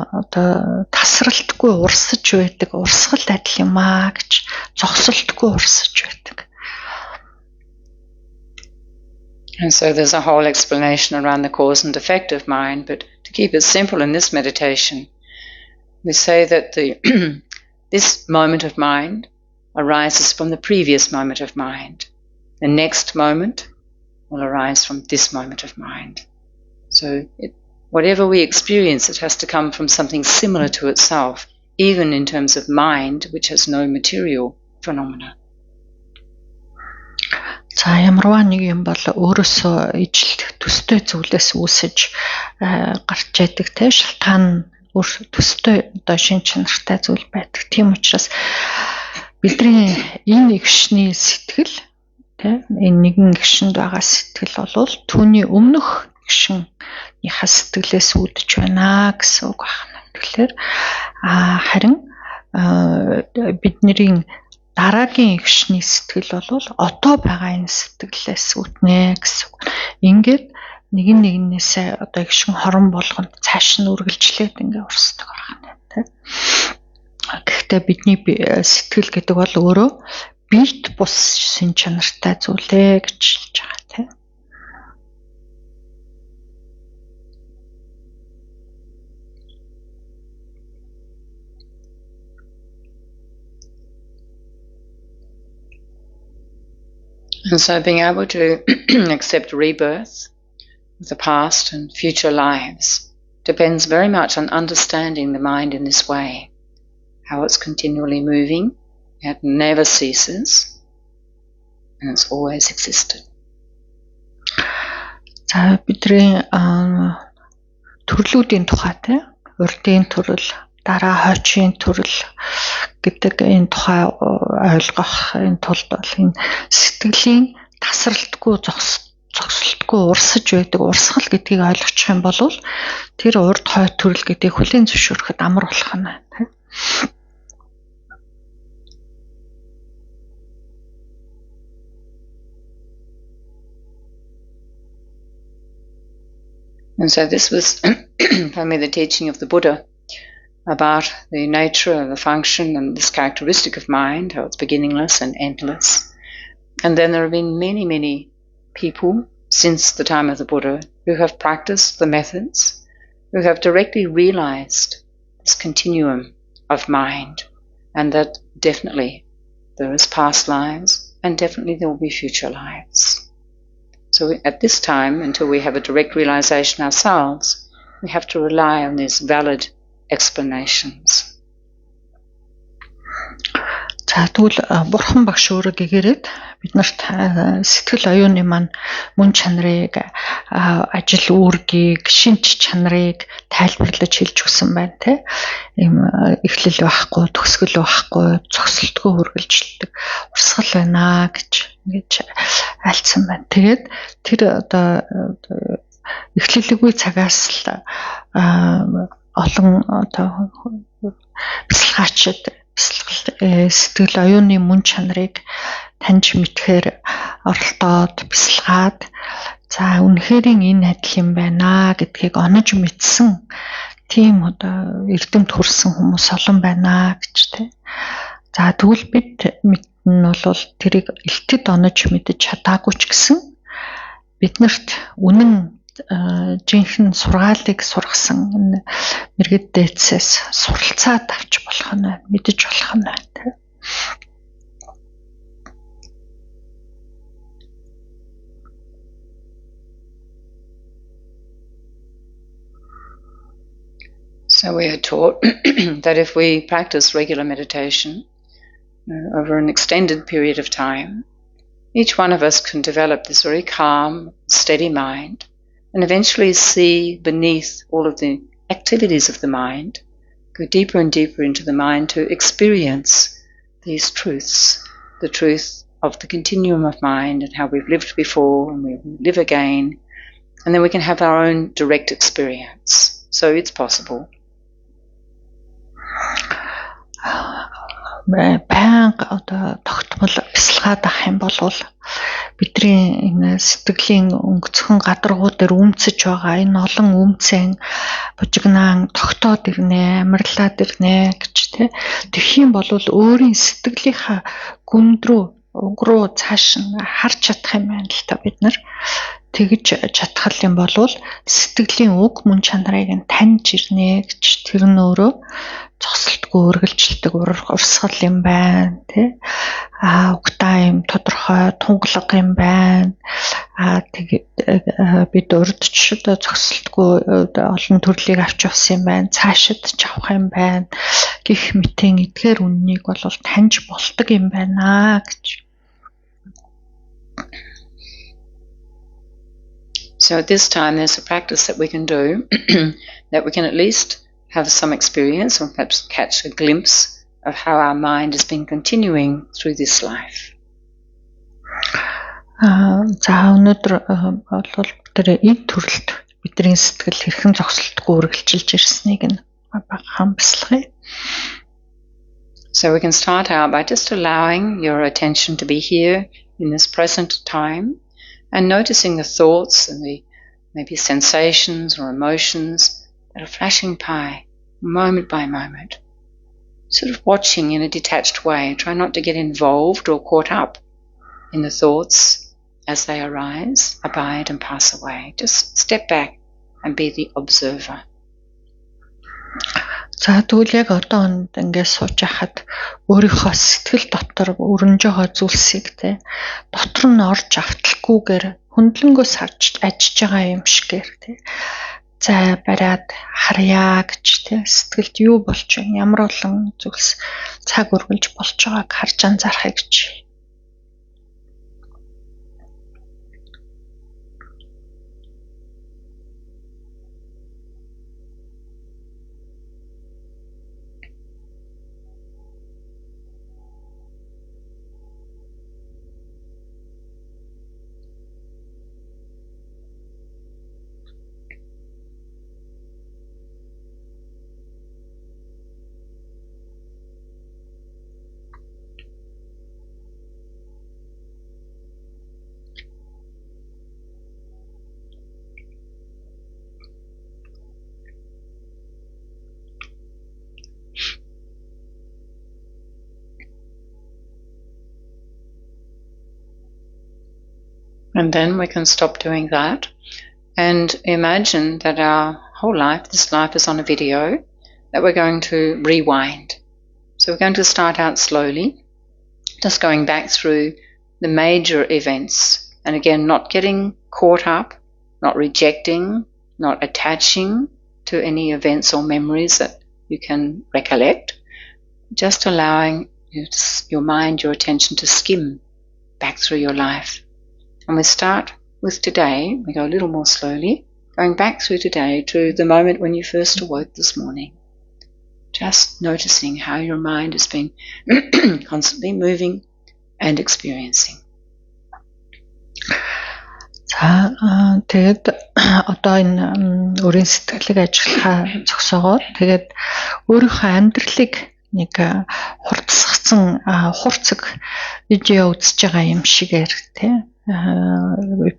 одоо тасралтгүй урсаж байдаг, урсгал адил юм аа гэж зогсолтгүй урсаж байдаг. And so there's a whole explanation around the cause and effect of mind, but to keep it simple in this meditation, we say that this moment of mind arises from the previous moment of mind. The next moment will arise from this moment of mind. So whatever we experience, it has to come from something similar to itself, even in terms of mind, which has no material phenomena. За ямарваа нэг юм бол өөрөөсөө ижил төстэй зүйлээс үүсэж гарч яадаг те шалтгаан өөр төстэй одоо шин чанартай зүйл байдаг. Тийм учраас бидний энэ эгшний сэтгэл те энэ нэгэн эгшинд байгаа сэтгэл бол түүний өмнөх эгшинийхээ сэтгэлээс үүдэж байна гэсэн үг байна. Тэгэхээр харин бидний дараагийн эгшний сэтгэл бол одоо байгаа энэ сэтгэлээс үүднэ гэсэн үг. Ингээд нэгнээсээ одоо эгшин хорон болгонд цааш нь үргэлжлээд ингээ урсдаг байна тийм. Гэхдээ бидний сэтгэл гэдэг бол өөрөө бит бус шин чанартай зүйлээ гэж хэлж байгаа тийм. And so being able to accept rebirth, the past and future lives, depends very much on understanding the mind in this way, how it's continually moving, it never ceases, and it's always existed. За бидний төрлүүдийн тухайтай урдын төрөл, дараа хойчийн төрөл гэдэг энэ тухай ойлгохын тулд бол энэ сэтгэлийн тасралтгүй зогсолтгүй урсаж байдаг урсгал гэдгийг ойлгочих юм бол тэр урд хойд төрөл гэдгийг хүлээн зөвшөөрөхөд амар болох нь тийм. And so this was for me the teaching of the Buddha about the nature and the function and this characteristic of mind, how it's beginningless and endless. And then there have been many, many people since the time of the Buddha who have practiced the methods, who have directly realized this continuum of mind, and that definitely there is past lives and definitely there will be future lives. So at this time, until we have a direct realization ourselves, we have to rely on these valid explanations. За тэгвэл бурхан багш өөрөө гэгээрээд бид нарт сэтгэл оюуны маань мөн чанарыг ажил үүргийг шинж чанарыг тайлбарлаж хэлж өгсөн байна те. Ийм эхлэл байхгүй, төгсгөл байхгүй, зогсолтгүй үргэлжилдэг урсгал байна гэж ингэж альцсан байна. Тэгээд тэр одоо эхлэлгүй цагаас л олон одоо бясалгачид сэтгэл оюуны мөн чанарыг таньж мэдхээр оролдоод бясалгаад за үнэхэрийн энэ адил юм байна гэдгийг онож мэдсэн тийм одоо эрдэмт хүрсэн хүмүүс олон байна гэж тий. За тэгвэл бид мэднэ бол тэрийг элтэд онож мэдэж чадаагүй ч гэсэн биднэрт үнэн жинхэнэ сургаалыг сургасан мэргэд дээдсээс суралцаад авч болох болох нь байна, мэдэж болох нь байна те. So we are taught that if we practice regular meditation over an extended period of time, each one of us can develop this very calm, steady mind and eventually see beneath all of the activities of the mind, go deeper and deeper into the mind to experience these truths, the truth of the continuum of mind and how we've lived before and we live again, and then we can have our own direct experience. So it's possible. Баянга одоо тогтмол бясалгаад авах юм бол бидний энэ сэтгэлийн өнгөцхөн гадаргуу дээр өмцөж байгаа энэ олон өмцэн бужигнаан тогтоод ирнэ, амарлаад ирнэ гэж тэгэх юм бол өөрийн сэтгэлийнхаа гүнд рүү уг руу цааш нь харж чадах юм байна л та бид нар. Тэгж чадхал юм бол сэтгэлийн уг мөн чанарыг нь таньж ирнэ гэж тэр нь өөрөө зогсолтгүй үргэлжилдэг урсгал юм байна тий. Угтаа юм тодорхой тунгалаг юм байна. Тэгээд бид урдч зогсолтгүй олон төрлийг авч явсан юм байна. Цаашид ч авах юм байна. Гэх мэтийн эдгээр үннийг бол таньж болдог юм байна гэж. So at this time there's a practice that we can do that we can at least have some experience or perhaps catch a glimpse of how our mind has been continuing through this life. За өнөөдөр бол тэр энэ төрөлд бидний сэтгэл хэрхэн зогсолтгүй үргэлжилж ирснийг нь багахан бясалгая. So we can start out by just allowing your attention to be here in this present time and noticing the thoughts and the maybe sensations or emotions that are flashing by moment by moment. Sort of watching in a detached way. Try not to get involved or caught up in the thoughts as they arise, abide and pass away. Just step back and be the observer. За тэгвэл яг одоо ингээд сууж хахад өөрийнхөө сэтгэл дотор өрнөж байгаа зүйлсийг дотор нь орж авталгүйгээр хөндлөнгөөс харж ажиж байгаа юм шигээр за бариад харьяа гэж сэтгэлд юу болж байна, ямар олон зүйлс цаг үргэлж болж байгааг харж анзаархай гэж. And then we can stop doing that and imagine that our whole life, this life is on a video, that we're going to rewind. So we're going to start out slowly, just going back through the major events. And again, not getting caught up, not rejecting, not attaching to any events or memories that you can recollect, just allowing your mind, your attention to skim back through your life. And we start with today, we go a little more slowly, going back through today to the moment when you first awoke this morning. Just noticing how your mind has been constantly moving and experiencing. За тэгээд одоо энэ өөрийн сэтгэлийг ажиллахаа зогсоогоод тэгээд өөрийнхөө амьдралыг нэг хурцсгсан хурцэг видео үзэж байгаа юм шигээр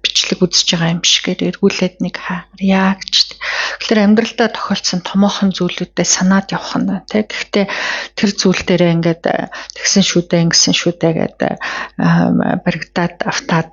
бичлэг үзэж байгаа юм шигээр эргүүлээд нэг харьяа гэж. Тэгэхээр амьдралдаа тохиолдсон томоохон зүйлүүдэд санаад явах нь гэхдээ тэр зүйл дээрээ ингээд тэгсэн шүү дээ ингэсэн шүү дээ гэдэг баригдаад автаад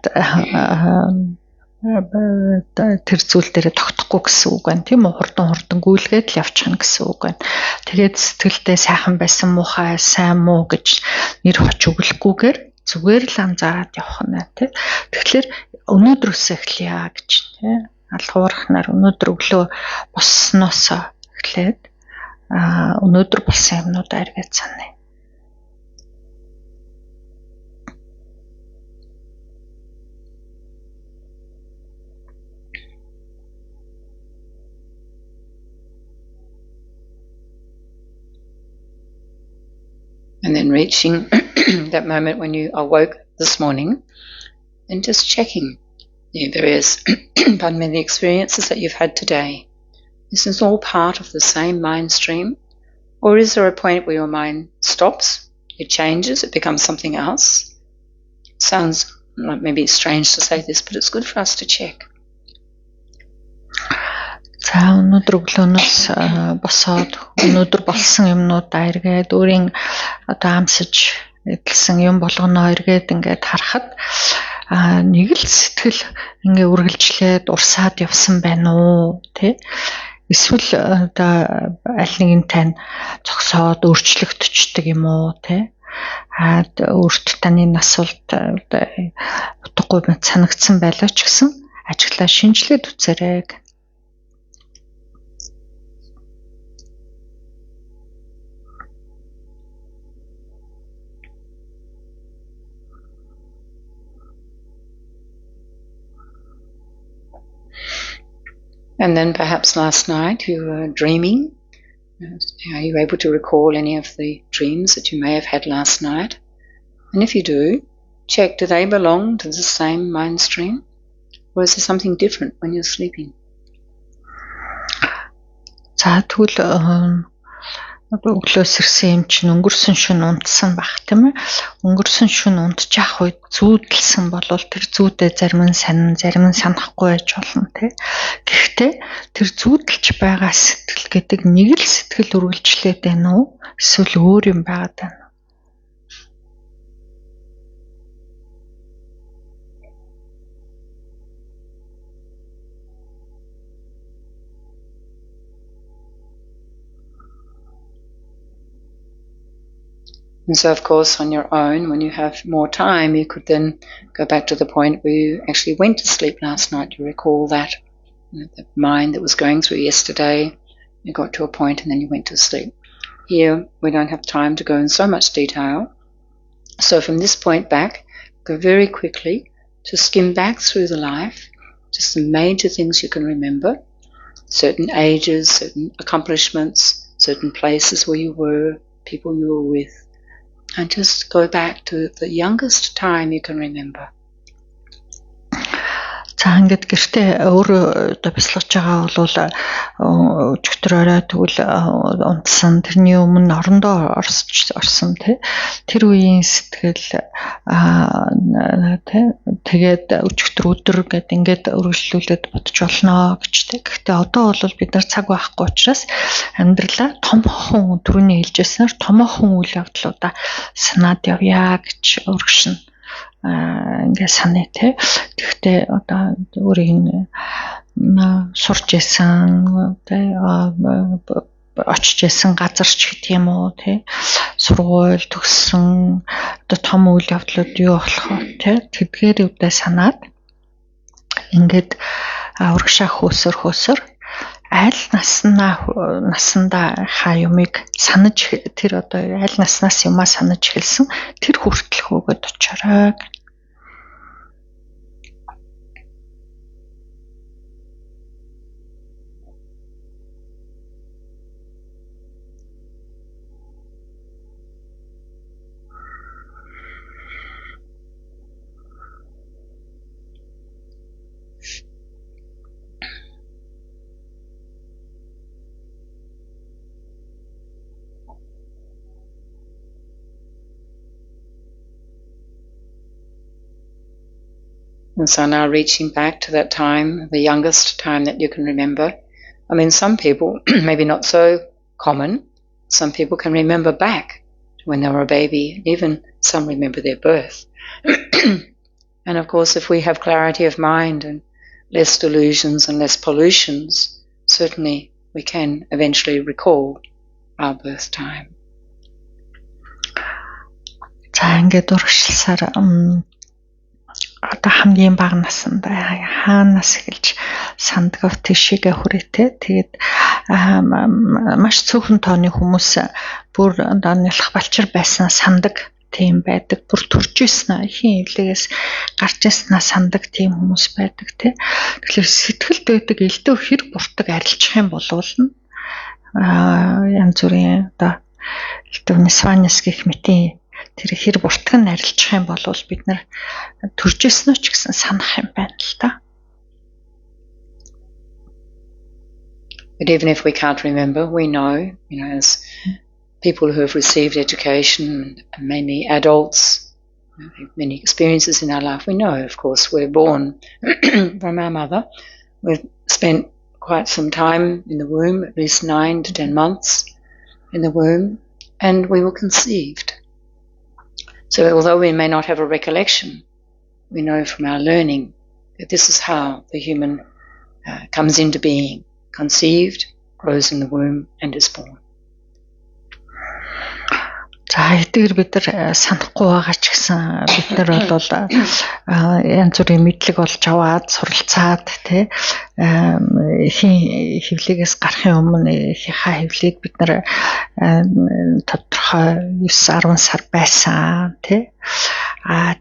тэр зүйл дээрээ тогтохгүй гэсэн үг байна. Тийм үү? Хурдан гүйлгээд л явчихна гэсэн үг байна. Тэгээд сэтгэлдээ сайхан байсан муухай, сайн муу гэж нэр хоч өгөхгүйгээр зүгээр л анзаараад явах нь тийм. Тэгэхээр өнөөдрөөс эхлэе гэж тийм. Алхуурхнаар өнөөдөр өглөө боссноос эхлээд өнөөдөр болсон юмнуудаа эргээд саная. And then reaching that moment when you awoke this morning and just checking the various the experiences that you've had today. This is all part of the same mind stream, or is there a point where your mind stops, it changes, it becomes something else? It sounds like maybe it's strange to say this, but it's good for us to check. За өнөөдөр өглөөнөөс босоод өнөөдөр болсон юмнуудаа эргээд өөрийн одоо амсаж эдэлсэн юм болгоноо эргээд ингээд харахад нэг л сэтгэл ингээ үргэлжлээд урсаад явсан байна уу тий? Эсвэл одоо аль нэгэн тань зогсоод өөрчлөгдчихдөг юм уу тий? Өөрт таны насвалд утгагүй мэт санагдсан байлаа ч гэсэн ажиглаа шинжилээд үзээрэй. And then perhaps last night you were dreaming. Are you able to recall any of the dreams that you may have had last night? And if you do, check, do they belong to the same mind stream? Or is there something different when you're sleeping? За тэгвэл өглөөс ирсэн юм чинь өнгөрсөн шөнө унтсан байх тийм ээ. Өнгөрсөн шөнө унтчих үед зүүдэлсэн бол тэр зүүдээ зарим нь санана, зарим нь санахгүй байж болно тийм. Гэхдээ тэр зүүдэлж байгаа сэтгэл гэдэг нэг л сэтгэл үргэлжлээд байна уу? Эсвэл өөр юм байгаад байна? And so, of course, on your own, when you have more time, you could then go back to the point where you actually went to sleep last night. You recall that, the mind that was going through yesterday, you got to a point and then you went to sleep. Here, we don't have time to go in so much detail. So from this point back, go very quickly to skim back through the life, just the major things you can remember, certain ages, certain accomplishments, certain places where you were, people you were with. And just go back to the youngest time you can remember. За ингээд гэртээ өөрөө одоо бясалгаж байгаа бол өчигдөр тэгвэл унтсан тэрний өмнө орондоо орсон тий. Тэр үеийн сэтгэл тий тэгээд өчигдөр өдөр гэд ингээд өргөжлүүлээд бодож болно гэж тий. Гэхдээ одоо бол бид нар цаг байхгүй учраас амьдралаа томхон түрүүний хэлжсэнээр томхон үйл явдлуудаа санаад явъя гэж өргөшнө. Ингээ санаа тий. Тэгэхдээ одоо өөрийн сурч исэн тий очиж исэн газар ч гэдэг юм уу тий. Сургууль төгссөн одоо том үйл явдлууд юу болох вэ тий. Тэдгээр үдэ санаад ингээд урагшаа хөөсөр аль наснда хаа юмыг санаж тэр одоо аль наснаас юмаа санаж эхэлсэн тэр хүртэл хөөгд очорой. And so now reaching back to that time, the youngest time that you can remember. I mean, some people, maybe not so common, some people can remember back to when they were a baby, even some remember their birth. And of course, if we have clarity of mind and less delusions and less pollutions, certainly we can eventually recall our birth time. За ингээд урагшилсаар одоо хамгийн бага насанд хаанаас эхэлж сандгав тишигээ хүрээтэй. Тэгээд маш цөөхөн тооны хүмүүс бүр нялх балчир байснаа сандаг тийм байдаг. Бүр төрж ирсэн ихэн эвлэгээс гарч ирснаа сандаг тийм хүмүүс байдаг тий. Тэгэхээр сэтгэлд байдаг элдв хэр буртаг арилжих юм болвол янз бүрийн одоо элдв нисванис гэх мэтийн тэр хэр буртаг нь арилжих юм бол бид нар төрж ирсэн ч гэсэн санах юм байна л та. But even if we can't remember, we know, as people who have received education, mainly adults, many experiences in our life, we know, of course, we're born from our mother. We've spent quite some time in the womb, at least 9 to 10 months in the womb, and we were conceived. So although we may not have a recollection, we know from our learning that this is how the human comes into being, conceived, grows in the womb, and is born. За эдгээр бид нар санахгүй байгаа ч гэсэн бид нар бол янз бүрийн мэдлэг олж аваад суралцаад тий хэвлэгээс гарахын өмнө ихийнхаа хэвлийг бид нар тодорхой 9-10 сар байсан тий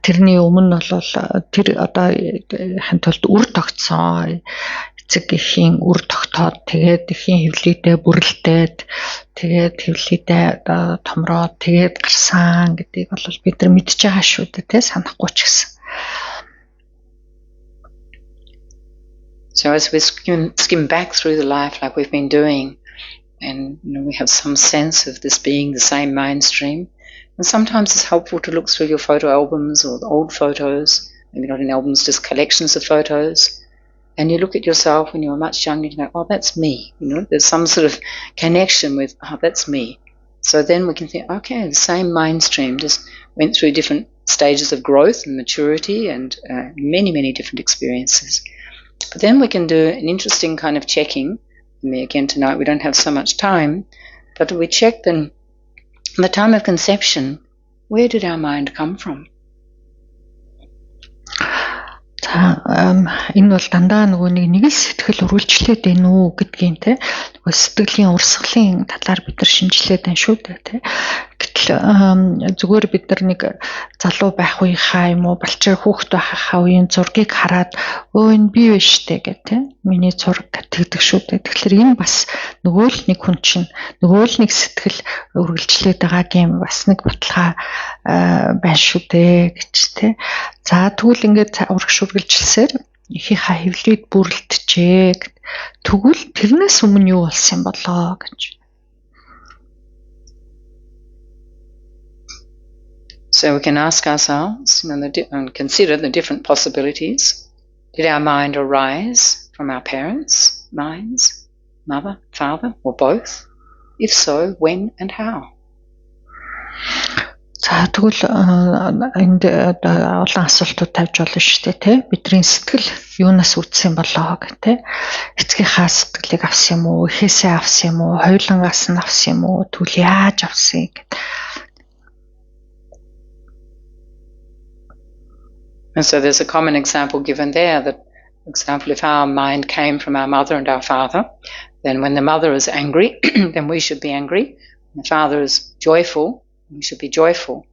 тэрний өмнө бол тэр одоо хантулд үр тогтсон эцэг эхийн үр тогтоод тэгээд эхийн хэвлийдээ бүрэлдээд тэгээд хэвлийдээ томроод тэгээд гарсан гэдгийг бол бид нар мэдж байгаа шүү дээ тий санахгүй ч гэсэн. So as we skim back through the life like we've been doing, and we have some sense of this being the same mainstream, and sometimes it's helpful to look through your photo albums or old photos, maybe not in albums, just collections of photos. And you look at yourself when you were much younger and you go, oh, that's me. There's some sort of connection with, oh, that's me. So then we can think, okay, the same mind stream just went through different stages of growth and maturity and many, many different experiences. But then we can do an interesting kind of checking. Again, tonight we don't have so much time, but we check then, at the time of conception, where did our mind come from? Энэ бол дандаа нэг л сэтгэл үргэлжлээд байна уу гэдгийг те нөгөө сэтгэлийн урсгалын талаар бид нар шинжилээд байна шүү дээ те гэтэл зүгээр бид нар нэг залуу байх үеийнхаа юм уу балчир хүүхэд байхаа үеийн зургийг хараад өө энэ би вэ штэ гэх те миний зураг тэгдэг шүү дээ тэгэхээр энэ бас нөгөө л нэг хүн чинь нөгөө л нэг сэтгэл үргэлжлээд байгаагийн бас нэг баталгаа байна шүү дээ гэж те за тэгвэл ингээд урагш үргэлжилсээр ихийнхаа хэвлийд бүрэлдэжээ тэгвэл тэрнээс өмнө юу болсон юм болоо гэж. So we can ask ourselves and consider the different possibilities. Did our mind arise from our parents' minds, mother, father, or both? If so, when and how? За тэгвэл энд олон асуултууд тавьж болно шүү дээ тий бидний сэтгэл юунаас үүдсэн болоо гэх тий эцгийнхаа сэтгэлийг авсан юм уу эхээсээ авсан юм уу хоёулангаас нь авсан юм уу тэгвэл яаж авсан гэд. And so there's a common example given there that, for example, if our mind came from our mother and our father, then when the mother is angry, then we should be angry. When the father is joyful, we should be joyful.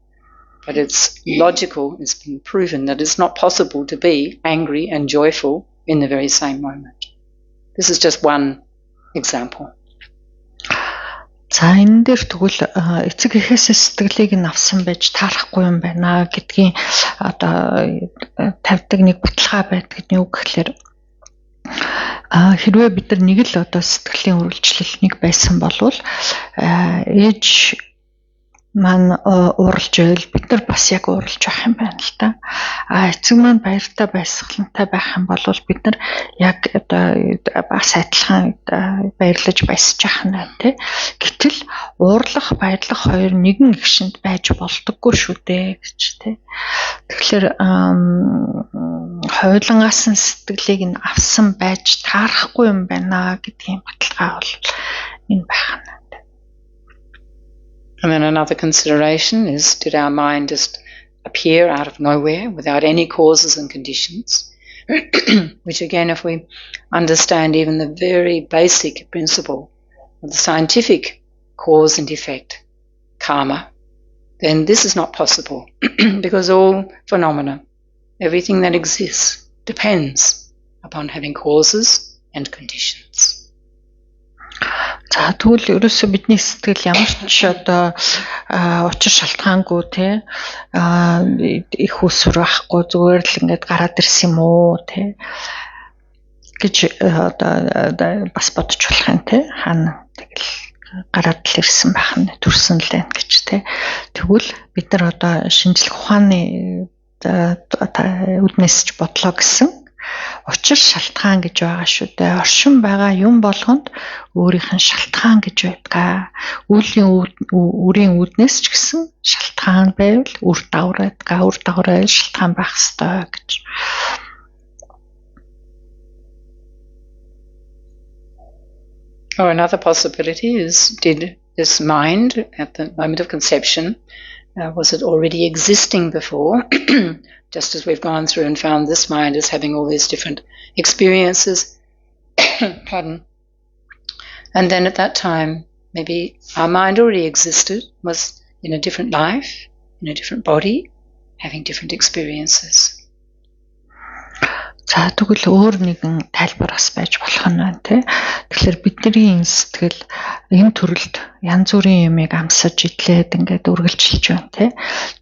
But it's logical, it's been proven that it's not possible to be angry and joyful in the very same moment. This is just one example. За энэ дээр тэгвэл эцэг эхээсээ сэтгэлийг нь авсан байж таарахгүй юм байна гэдгийн одоо тавьдаг нэг баталгаа байдаг нь юу гэхээр хэрвээ бид нар нэг л одоо сэтгэлийн үргэлжлэл нэг байсан болвол ээж маань уралж байвал бид нар бас яг уралж байх юм байна л та. Эцэг маань баяртай баясгалантай байх юм бол бид нар яг одоо бас адилхан баярлаж баясаж байх нь байна тий. Гэтэл уурлах, баярлах хоёр нэгэн гишэнд байж болдоггүй шүү дээ гэж тий. Тэгэхээр хойлонгаас нь сэтгэлийг нь авсан байж таарахгүй юм байна гэдгийн баталгаа бол энэ байх нь. And then another consideration is, did our mind just appear out of nowhere without any causes and conditions? Which again, if we understand even the very basic principle of the scientific cause and effect, karma, then this is not possible because all phenomena, everything that exists, depends upon having causes and conditions. За тэгвэл ерөөсөө бидний сэтгэл ямар ч одоо учир шалтгаангүй те их усүр байхгүй зүгээр л ингээд гараад ирсэн юм уу те гэж одоо бас бодож болох юм те хаана тэгэл гараад л ирсэн байх нь төрсөн л байх гэж те тэгвэл бид нар одоо шинжлэх ухааны үднээс ч бодлоо гэсэн учир шалтгаан гэж байгаа шүү дээ. Оршин байгаа юм болгонд өөрийнх нь шалтгаан гэж байдгаа. Үрийн үүднээс ч гэсэн шалтгаан байвал үр дагавар байдгаа. Үр дагавар шалтгаан байх ёстой гэж. Or another possibility is, did this mind at the moment of conception, was it already existing before? Just as we've gone through and found this mind as having all these different experiences. Pardon. And then at that time, maybe our mind already existed, was in a different life, in a different body, having different experiences. За тэгвэл өөр нэгэн тайлбар бас байж болох нь байна тий. Тэгэхээр бидний сэтгэл энэ төрөлд янз бүрийн юмыг амсаж идлээд ингээд үргэлжилж байна тий.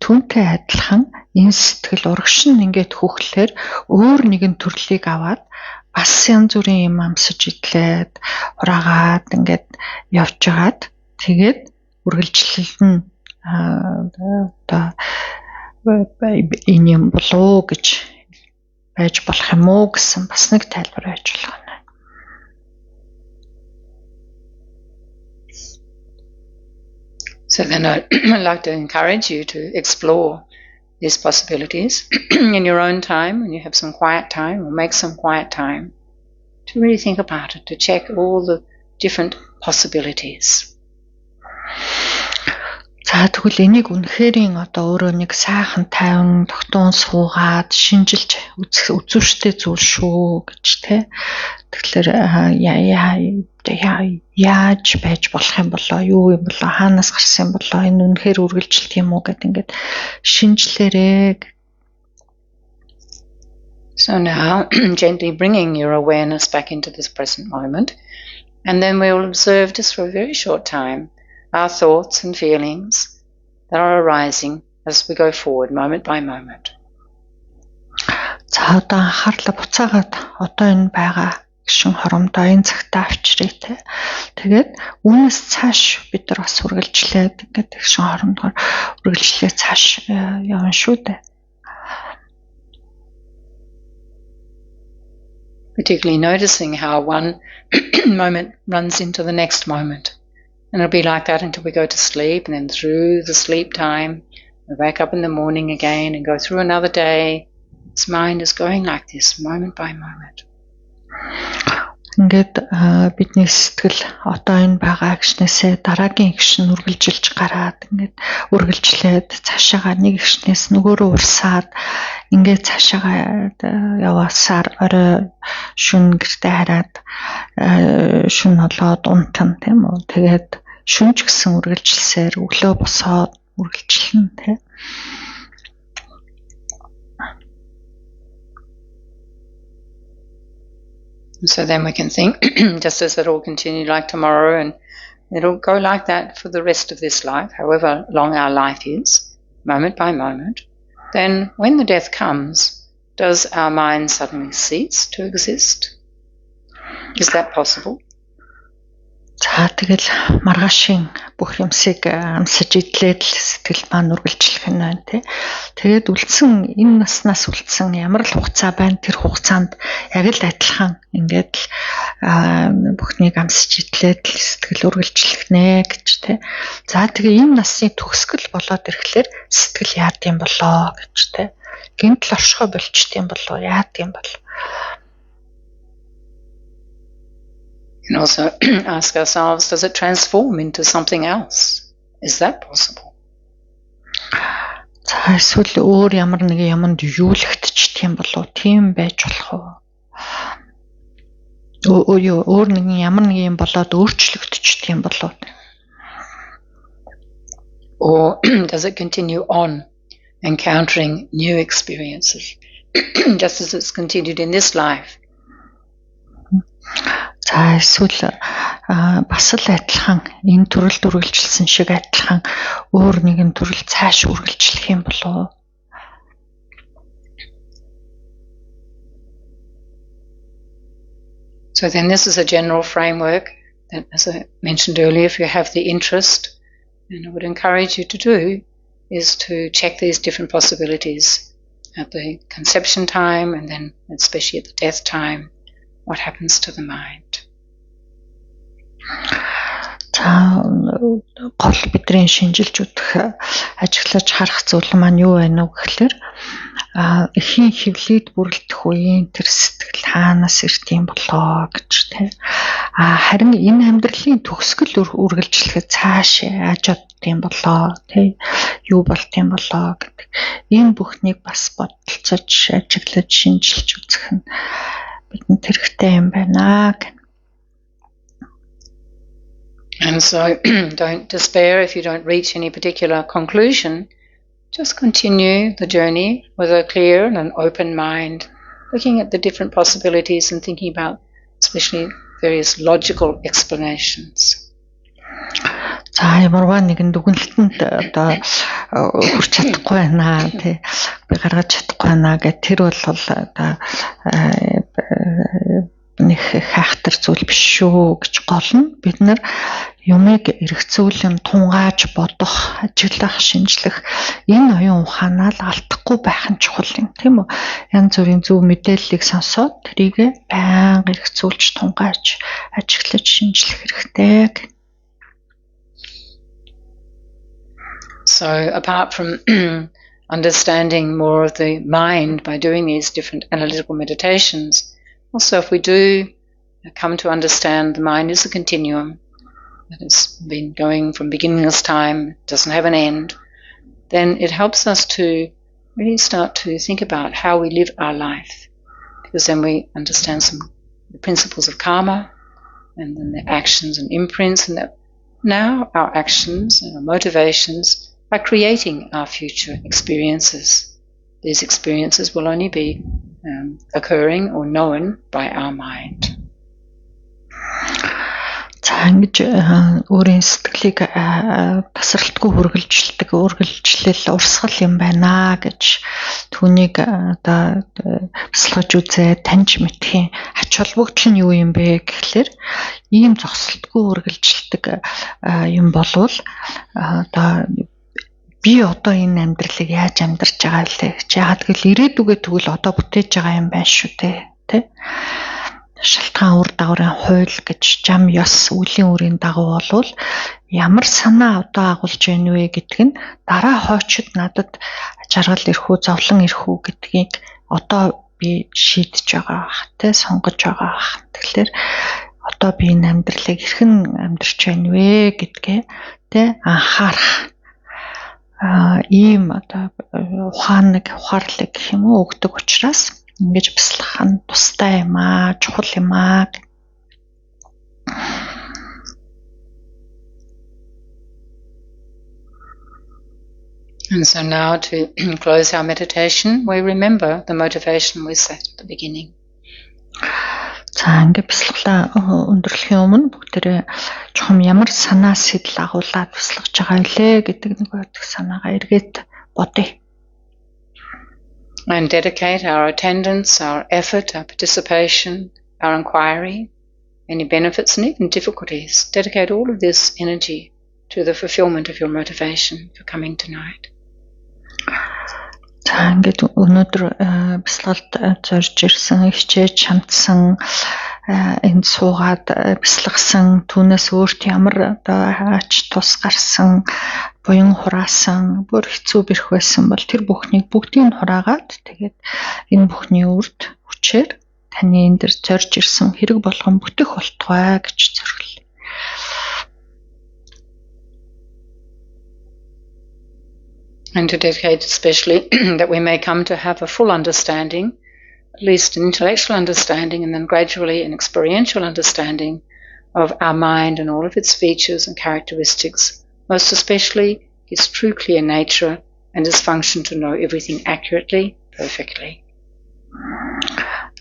Түүнтэй адилхан энэ сэтгэл урагшин ингээд хөөхлөөр өөр нэгэн төрлийг аваад бас янз бүрийн юм амсаж идлээд ураагаад ингээд явжгаад тэгээд үргэлжлэл нь одоо энэ юм болоо гэж байж болох юм уу гэсэн бас нэг тайлбар байж болох нь. So then I'd like to encourage you to explore these possibilities in your own time when you have some quiet time, or make some quiet time to really think about it, to check all the different possibilities. За тэгвэл энийг үнэхэрийн одоо өөрөө нэг сайхан тайван тогтун суугаад шинжилж үзүүштэй зүйл шүү гэж тэ. Тэгэхээр яаж байж болох юм болоо, юу юм болоо, хаанаас гарсан юм болоо, энэ үнэхээр үргэлжилт юм уу гэд ингээд шинжилээрээ. So now gently bringing your awareness back into this present moment, and then we will observe just for a very short time our thoughts and feelings that are arising as we go forward, moment by moment. За одоо анхаарлаа буцаагаад одоо энэ байгаа гişүн хоромдоо энэ цагтаа авчирээ те. Тэгээд үүнээс цааш бид нар бас үргэлжлээд ингээд гişүн хоромдоор үргэлжлээ цааш явна шүү дээ. Particularly noticing how one moment runs into the next moment. And it'll be like that until we go to sleep, and then through the sleep time, we wake up in the morning again and go through another day. This mind is going like this, moment by moment. Ингээд бидний сэтгэл одоо энэ байгаа гişнээсээ дараагийн гişн үргэлжилж гараад ингээд үргэлжлээд цаашаага нэг гişнээс нөгөөрөө урсаад ингээд цаашаага яваасаар орой шүн гэртээ хараад шүн болоод унтан тийм үү. Тэгээд шүнж гисэн үргэлжилсээр өглөө босоод үргэлжилнэ тийм. So then we can think, just as it will continue like tomorrow, and it'll go like that for the rest of this life, however long our life is, moment by moment. Then when the death comes, does our mind suddenly cease to exist? Is that possible? За тэгэл маргаашийн бүх юмсыг амсаж идлээд л сэтгэл маань үргэлжлэх нь байна тий. Тэгээд үлдсэн энэ наснаас үлдсэн ямар л хугацаа байна тэр хугацаанд яг л адилхан ингээд л бүхнийг амсаж идлээд л сэтгэл үргэлжлэх нэ гэж тий. За тэгээ энэ насны төгсгөл болоод ирэхлээр сэтгэл яад юм болоо гэж тий. Гинт л оршихой болчт юм болоо яад юм бол. You can also ask ourselves, does it transform into something else? Is that possible? За эсвэл өөр ямар нэг юмд юулэгдчих юм болов тийм байж болох уу? Өөр нэг ямар нэг юм болоод өөрчлөгдчих юм болов? Or does it continue on encountering new experiences just as it's continued in this life? За эсвэл бас л адилхан энэ төрөлд үргэлжилсэн шиг адилхан өөр нэгэн төрөл цааш үргэлжлэх юм болов уу? So then this is a general framework that, as I mentioned earlier, if you have the interest, and I would encourage you to do, is to check these different possibilities at the conception time and then especially at the death time. What happens to the mind? За гол бидний шинжилж үзэх ажиглаж харах зүйл маань юу байна вэ гэхэлэр эхийн хөвлөд бүрлдэх үеийн тэр сэтгэл хаанаас ирд юм болоо гэж тий. Харин энэ амьдралын төгсгөл үргэлжлэхэд цааш яаж явд юм болоо тий. Юу болт юм болоо гэдэг. Энэ бүхнийг бас бодолцож ажиглаж шинжилж үзэх нь бидэнд хэрэгтэй юм байна гэх. And so don't despair if you don't reach any particular conclusion. Just continue the journey with a clear and an open mind, looking at the different possibilities and thinking about especially various logical explanations. За ямарваа нэгэн дүгнэлтэнд одоо хүрч чадахгүй байна тий. Би гаргаж чадахгүй байна гэх тэр бол одоо нэг хайхтар зүйл биш шүү гэж гол нь бид нар юмыг эргэцүүлэн тунгааж бодох, ажиглах, шинжлэх энэ оюун ухаанаа л алдахгүй байх нь чухал юм тийм үү? Янз бүрийн зөв мэдээллийг сонсоод тэрийг байнга эргэцүүлж тунгааж, ажиглаж, шинжлэх хэрэгтэй. So apart from understanding more of the mind by doing these different analytical meditations, also if we do come to understand the mind is a continuum that has been going from beginningless time, doesn't have an end, then it helps us to really start to think about how we live our life, because then we understand the principles of karma and then the actions and imprints, and that now our actions and our motivations are creating our future experiences. These experiences will only be occurring or known by our mind. За ингэж өөрийн сэтгэлийг тасралтгүй үргэлжлэл урсгал юм байна гэж түүнийг одоо бясалгаж үзээ таньж мэдхийн ач холбогдол нь юу юм бэ гэхлээр ийм зогсолтгүй үргэлжилдэг юм болвол одоо би одоо энэ амьдралыг яаж амьдарч байгаа вэ гэж яагаад гэвэл ирээдүгээ тэгвэл одоо бүтээж байгаа юм байна шүү дээ. Шалтгаан үр дагаврын хууль гэж зам ёс үлийн үрийн дагуу болвол ямар санаа одоо агуулж байна вэ гэдг нь дараа хойчод надад жаргал ирэх үү зовлон ирэх үү гэдгийг одоо би шийдэж байгаа бах те сонгож байгаа бах. Тэгэхээр одоо би энэ амьдралыг хэрхэн амьдарч байна вэ гэдгээ те анхаарах ийм одоо ухаарлыг гэх юм уу өгдөг учраас ингэж бяцлах нь тустай юм аа, чухал юм аа. And so now to close our meditation, we remember the motivation we set at the beginning. За ингэ бяцлаглаа өндөрлөхийн өмнө бүгдээрээ чухам ямар санаа сэтэл агуулад бяцлагж байгаа вэ гэдэг нэг бодох санаагаа эргээд бодъё. And dedicate our attendance, our effort, our participation, our inquiry any benefits and even difficulties. Dedicate all of this energy to the fulfillment of your motivation for coming tonight. За ингээд өнөөдөр бясалгалд зорж ирсэн, хичээж чамдсан, энд суугаад бясалгасан, түүнээс өөрт ямар ач тус гарсан, буян хураасан, бүр хэцүү бэрх байсан бол тэр бүхнийг бүгдийг хураагаад тэгээд энэ бүхний үрд хүчээр таны энэ дэр зорж ирсэн хэрэг болгон бүтэх болтугай гэж зориулъя. And to dedicate especially that we may come to have a full understanding, at least an intellectual understanding, and then gradually an experiential understanding of our mind and all of its features and characteristics, most especially its true clear nature and its function to know everything accurately, perfectly.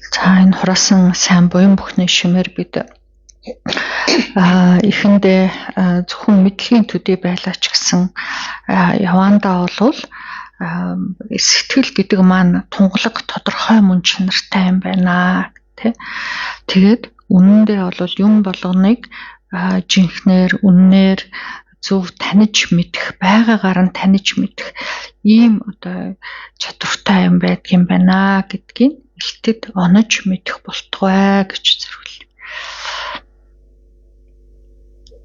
За энэ хураасан сайн буян бүхний шимээр бид эхэндээ зөвхөн мэдлэгийн төдий байлаа ч гэсэн явандаа болвол сэтгэл гэдэг маань тунгалаг тодорхой мөн чанартай юм байна тий. Тэгээд үнэндээ бол юм болгоныг жинхнэр үннээр зөв таниж мэдэх, байгаагаар нь таниж мэдэх ийм одоо чадвартай юм байдгийн байна гэдгийг илтэд онож мэдэх болтугай гэж зориулъя.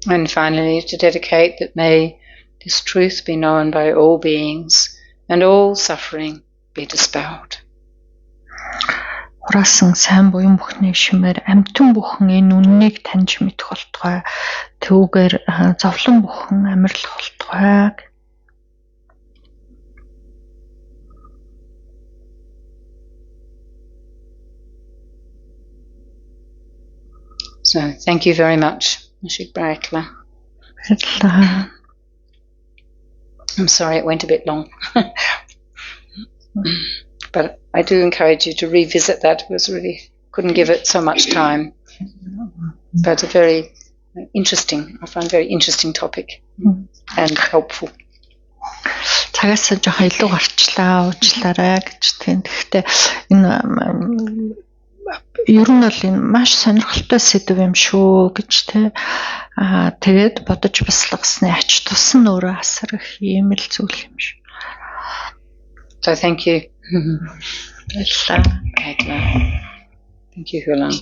And finally, to dedicate that may this truth be known by all beings and all suffering be dispelled. Хураасан сайн буян бүхний шимээр амьтан бүхэн энэ үннийг таньж мэдэх болтугай. Түүгээр зовлон бүхэн амьрлах болтугай. So, thank you very much, Ashik Barakla. I'm sorry it went a bit long. But I do encourage you to revisit that. It was really, couldn't give it so much time. But a very interesting, I find very interesting topic and helpful. Цагаас жоохон илүү гарчлаа, уучлаарай гэж тийм. Гэхдээ энэ ер нь бол энэ маш сонирхолтой сэдв юм шүү гэж тий. Тэгээд бодож бясалгасны ач тус нь өөрөө асар их юм л зүйл юм шүү. So thank you. Баярлалаа. Thank you, Hulan.